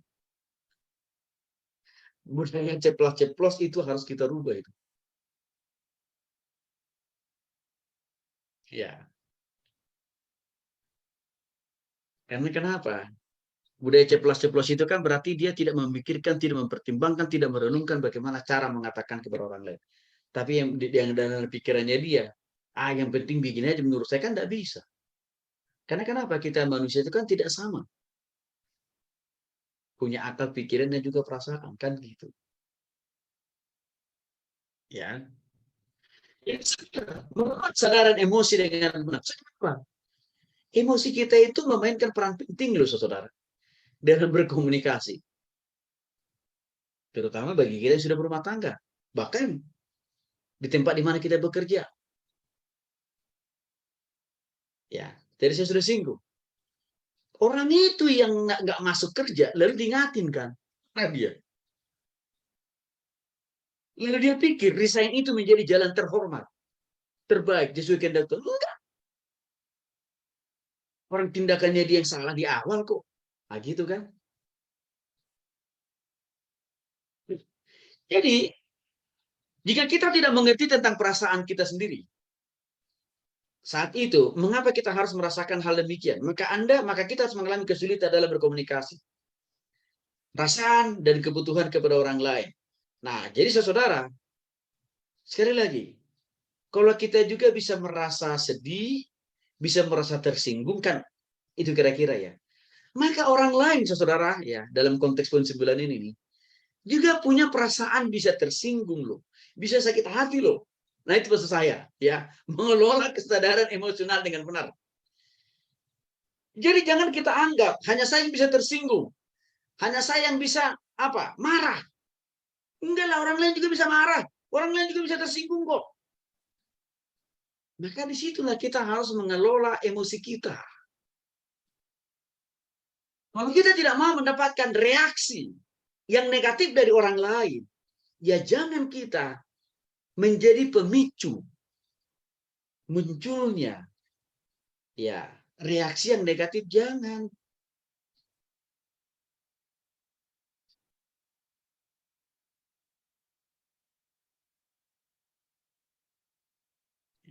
Speaker 1: Budaya ceplas-ceplos itu harus kita rubah itu. Ya. Karena kenapa? Budaya ceplas-ceplos itu kan berarti dia tidak memikirkan, tidak mempertimbangkan, tidak merenungkan bagaimana cara mengatakan kepada orang lain. Tapi yang dalam pikirannya dia, yang penting begini aja, menurut saya kan tidak bisa. Karena kenapa? Kita manusia itu kan tidak sama. Punya akal pikiran dan juga perasaan, kan gitu. Ya. Kesadaran emosi dengan benar. Kenapa? Emosi kita itu memainkan peran penting loh, saudara, dalam berkomunikasi. Terutama bagi kita yang sudah berumah tangga. Bahkan di tempat di mana kita bekerja. Ya, tadi saya sudah singgung. Orang itu yang nggak masuk kerja, lalu diingatin kan. Nah dia. Lalu dia pikir resign itu menjadi jalan terhormat. Terbaik, sesuai kehendak Tuhan. Enggak. Orang tindakannya dia yang salah di awal kok. Nah gitu kan. Jadi, jika kita tidak mengerti tentang perasaan kita sendiri, saat itu, mengapa kita harus merasakan hal demikian? Maka kita harus mengalami kesulitan dalam berkomunikasi. Perasaan dan kebutuhan kepada orang lain. Nah, jadi saudara, sekali lagi, kalau kita juga bisa merasa sedih, bisa merasa tersinggung, kan itu kira-kira ya. Maka orang lain, saudara, ya, dalam konteks poin 9 ini nih, juga punya perasaan bisa tersinggung loh, bisa sakit hati loh. Nah itu maksud saya, ya, mengelola kesadaran emosional dengan benar. Jadi jangan kita anggap hanya saya yang bisa tersinggung, hanya saya yang bisa apa? Marah. Enggak lah, orang lain juga bisa marah, orang lain juga bisa tersinggung kok. Maka disitulah kita harus mengelola emosi kita. Kalau kita tidak mau mendapatkan reaksi yang negatif dari orang lain, ya jangan kita menjadi pemicu munculnya ya reaksi yang negatif, jangan.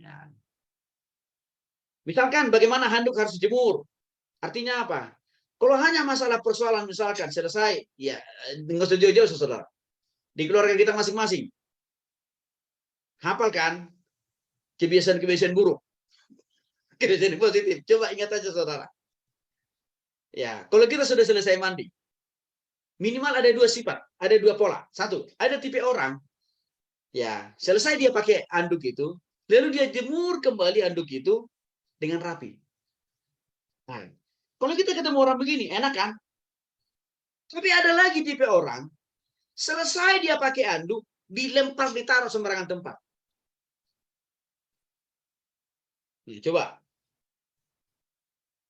Speaker 1: Ya. Misalkan bagaimana handuk harus dijemur. Artinya apa? Kalau hanya masalah persoalan misalkan selesai, ya nggak usah jauh-jauh saudara. Di keluarga kita masing-masing. Hafal kan kebiasaan-kebiasaan buruk. Kebiasaan positif. Coba ingat aja saudara. Ya, kalau kita sudah selesai mandi, minimal ada dua sifat, ada dua pola. Satu, ada tipe orang, ya selesai dia pakai anduk itu, lalu dia jemur kembali anduk itu dengan rapi. Nah, kalau kita ketemu orang begini, enak kan? Tapi ada lagi tipe orang, selesai dia pakai anduk, dilempar, ditaruh sembarangan tempat. Nah, coba.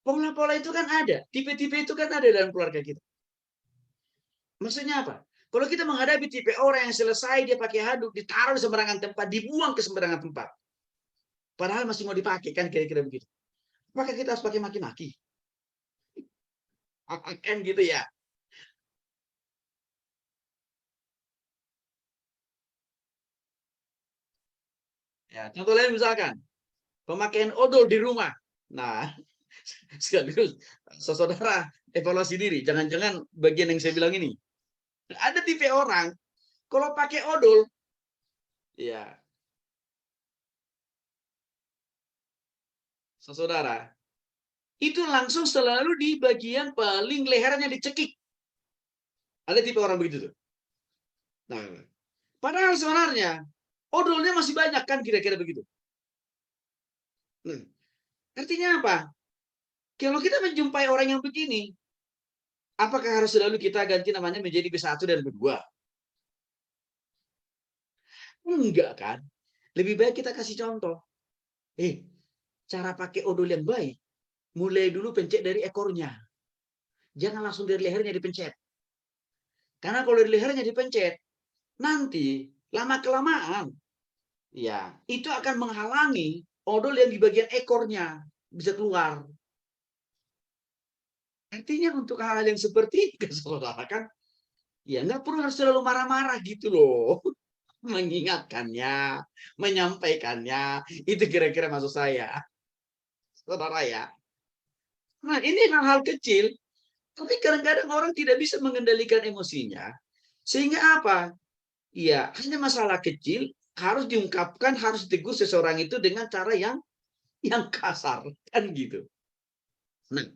Speaker 1: Pola-pola itu kan ada. Tipe-tipe itu kan ada dalam keluarga kita. Maksudnya apa? Kalau kita menghadapi tipe orang yang selesai dia pakai handuk, ditaruh di sembarangan tempat, dibuang ke sembarangan tempat. Padahal masih mau dipakai, kan kira-kira begitu. Maka kita harus pakai maki-maki. Kan gitu ya. Ya, contoh lain misalkan, pemakaian odol di rumah. Nah, sekaligus saudara evaluasi diri. Jangan-jangan bagian yang saya bilang ini. Ada tipe orang, kalau pakai odol, ya, saudara, itu langsung selalu di bagian paling lehernya dicekik. Ada tipe orang begitu tuh. Nah, padahal sebenarnya odolnya masih banyak kan kira-kira begitu. Nah, artinya apa? Kalau kita menjumpai orang yang begini, apakah harus selalu kita ganti namanya menjadi B1 dan B2? Enggak kan? Lebih baik kita kasih contoh. Cara pakai odol yang baik, mulai dulu pencet dari ekornya. Jangan langsung dari lehernya dipencet. Karena kalau dari lehernya dipencet, nanti lama-kelamaan, ya, itu akan menghalangi odol yang di bagian ekornya bisa keluar. Artinya untuk hal-hal yang seperti itu, saudara kan, ya nggak perlu harus selalu marah-marah gitu loh. Mengingatkannya, menyampaikannya, itu kira-kira maksud saya, saudara ya. Nah, ini hal-hal kecil, tapi kadang-kadang orang tidak bisa mengendalikan emosinya. Sehingga apa? Ya, hanya masalah kecil, harus diungkapkan, harus ditegur seseorang itu dengan cara yang kasar. Kan gitu. Nah,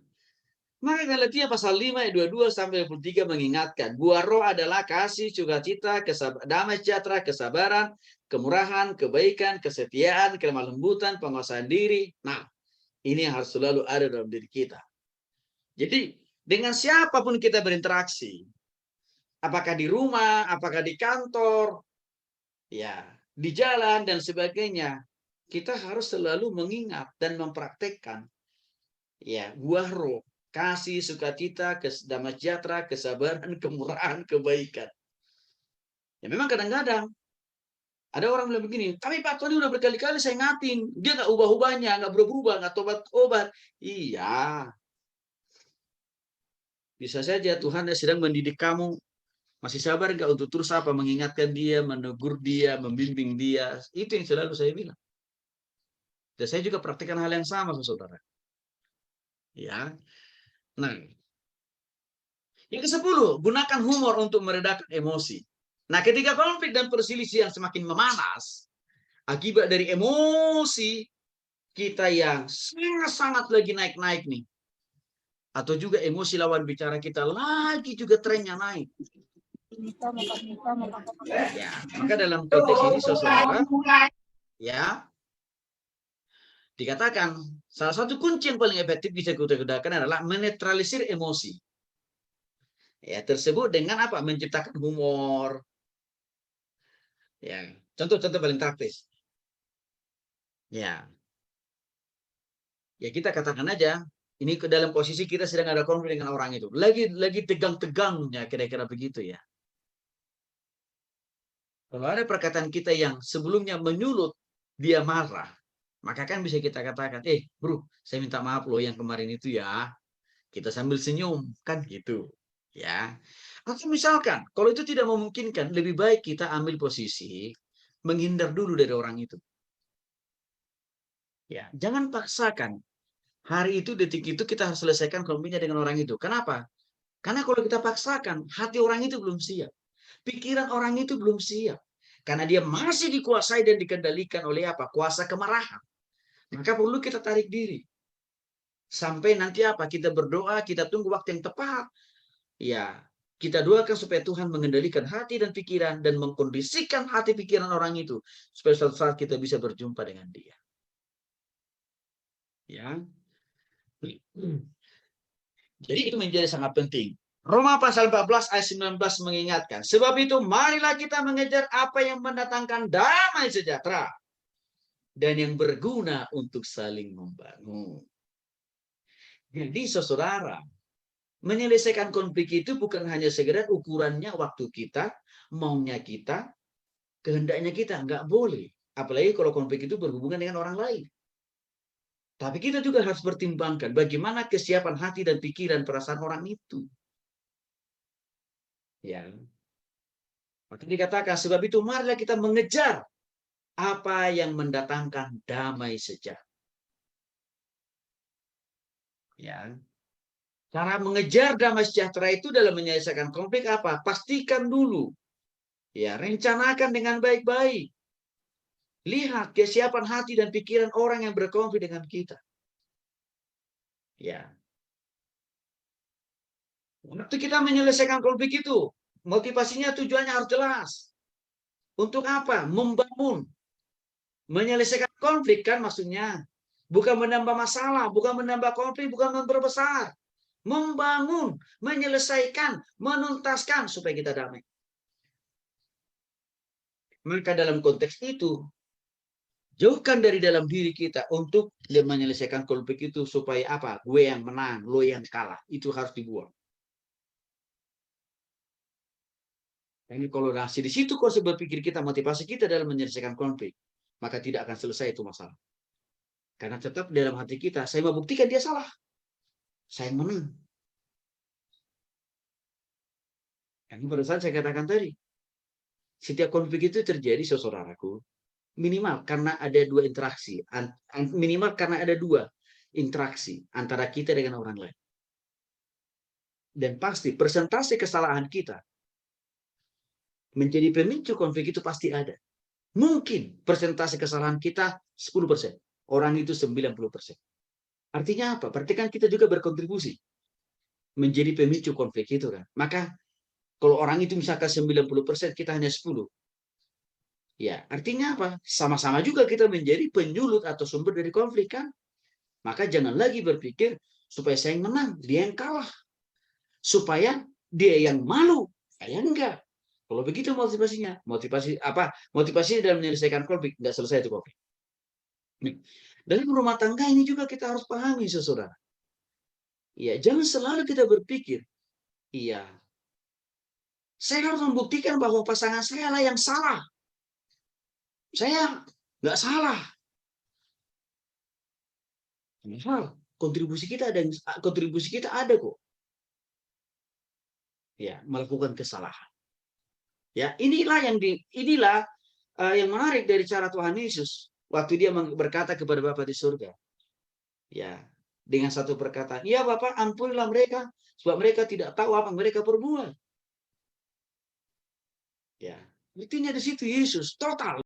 Speaker 1: maka Galatia pasal 5 ayat 22 sampai 23 mengingatkan, buah roh adalah kasih, sukacita, damai sejahtera, kesabaran, kemurahan, kebaikan, kesetiaan, kelemah lembutan, penguasaan diri. Nah, ini yang harus selalu ada dalam diri kita. Jadi, dengan siapapun kita berinteraksi, apakah di rumah, apakah di kantor, ya, di jalan dan sebagainya, kita harus selalu mengingat dan mempraktekkan ya buah roh, kasih, sukacita, damai sejahtera, kesabaran, kemurahan, kebaikan. Ya memang kadang-kadang ada orang bilang begini, tapi Pak Tony udah berkali-kali saya ngatin, dia nggak ubah-ubahnya, nggak berubah, nggak tobat-tobat. Iya, bisa saja Tuhan sedang mendidik kamu. Masih sabar nggak untuk terus apa mengingatkan dia, menegur dia, membimbing dia. Itu yang selalu saya bilang. Dan saya juga praktikkan hal yang sama, saudara. Ya, nah, yang ke-10, gunakan humor untuk meredakan emosi. Nah, ketika konflik dan perselisihan semakin memanas, akibat dari emosi kita yang sangat-sangat lagi naik-naik nih, atau juga emosi lawan bicara kita lagi juga trennya naik. Ya, maka dalam konteks ini, saudara, ya, dikatakan salah satu kunci yang paling efektif bisa kita gunakan adalah menetralisir emosi. Ya, tersebut dengan apa? Menciptakan humor. Ya, contoh-contoh paling praktis. Ya, ya kita katakan aja, ini ke dalam posisi kita sedang ada konflik dengan orang itu. Lagi tegang-tegangnya, kira-kira begitu ya. Kalau ada perkataan kita yang sebelumnya menyulut, dia marah, maka kan bisa kita katakan, bro, saya minta maaf loh yang kemarin itu ya. Kita sambil senyum, kan gitu. Ya. Atau misalkan, kalau itu tidak memungkinkan, lebih baik kita ambil posisi menghindar dulu dari orang itu. Ya, jangan paksakan. Hari itu, detik itu kita harus selesaikan konfliknya dengan orang itu. Kenapa? Karena kalau kita paksakan, hati orang itu belum siap. Pikiran orang itu belum siap. Karena dia masih dikuasai dan dikendalikan oleh apa? Kuasa kemarahan. Maka perlu kita tarik diri. Sampai nanti apa? Kita berdoa, kita tunggu waktu yang tepat. Ya, kita doakan supaya Tuhan mengendalikan hati dan pikiran dan mengkondisikan hati pikiran orang itu supaya suatu saat kita bisa berjumpa dengan dia. Ya. Jadi itu menjadi sangat penting. Roma pasal 14 ayat 19 mengingatkan, sebab itu marilah kita mengejar apa yang mendatangkan damai sejahtera dan yang berguna untuk saling membangun. Jadi saudara, menyelesaikan konflik itu bukan hanya sekedar ukurannya waktu kita, maunya kita, kehendaknya kita. Nggak boleh. Apalagi kalau konflik itu berhubungan dengan orang lain. Tapi kita juga harus pertimbangkan bagaimana kesiapan hati dan pikiran perasaan orang itu. Ya. Maka dikatakan, sebab itu marilah kita mengejar apa yang mendatangkan damai sejahtera. Ya. Cara mengejar damai sejahtera itu dalam menyelesaikan konflik apa? Pastikan dulu. Ya, rencanakan dengan baik-baik. Lihat kesiapan hati dan pikiran orang yang berkonflik dengan kita. Ya. Waktu kita menyelesaikan konflik itu, motivasinya, tujuannya harus jelas. Untuk apa? Membangun. Menyelesaikan konflik kan maksudnya. Bukan menambah masalah, bukan menambah konflik, bukan memperbesar. Membangun, menyelesaikan, menuntaskan supaya kita damai. Maka dalam konteks itu, jauhkan dari dalam diri kita untuk menyelesaikan konflik itu supaya apa? Gue yang menang, lo yang kalah. Itu harus dibuang. Ini kalau di situ kalau berpikir kita, motivasi kita dalam menyelesaikan konflik, maka tidak akan selesai itu masalah. Karena tetap dalam hati kita, saya mau buktikan dia salah. Saya menang. Yang barusan saya katakan tadi, setiap konflik itu terjadi, saudaraku, minimal karena ada dua interaksi, minimal karena ada dua interaksi antara kita dengan orang lain. Dan pasti persentase kesalahan kita menjadi pemicu konflik itu pasti ada. Mungkin persentase kesalahan kita 10%, orang itu 90%. Artinya apa? Berarti kan kita juga berkontribusi menjadi pemicu konflik itu kan. Maka kalau orang itu misalkan 90%, kita hanya 10%. Ya, artinya apa? Sama-sama juga kita menjadi penyulut atau sumber dari konflik kan. Maka jangan lagi berpikir supaya saya yang menang, dia yang kalah. Supaya dia yang malu, saya enggak. Kalau begitu motivasinya, motivasi dalam menyelesaikan konflik, enggak selesai itu konflik. Dalam rumah tangga ini juga kita harus pahami, saudara. Ya, jangan selalu kita berpikir, iya, saya harus membuktikan bahwa pasangan saya lah yang salah. Saya nggak salah. Misal, kontribusi kita ada kok. Ya, melakukan kesalahan. Ya, inilah yang menarik dari cara Tuhan Yesus waktu dia berkata kepada Bapa di surga. Ya, dengan satu perkataan, "Ya Bapak, ampunilah mereka sebab mereka tidak tahu apa yang mereka perbuat." Ya, artinya di situ Yesus total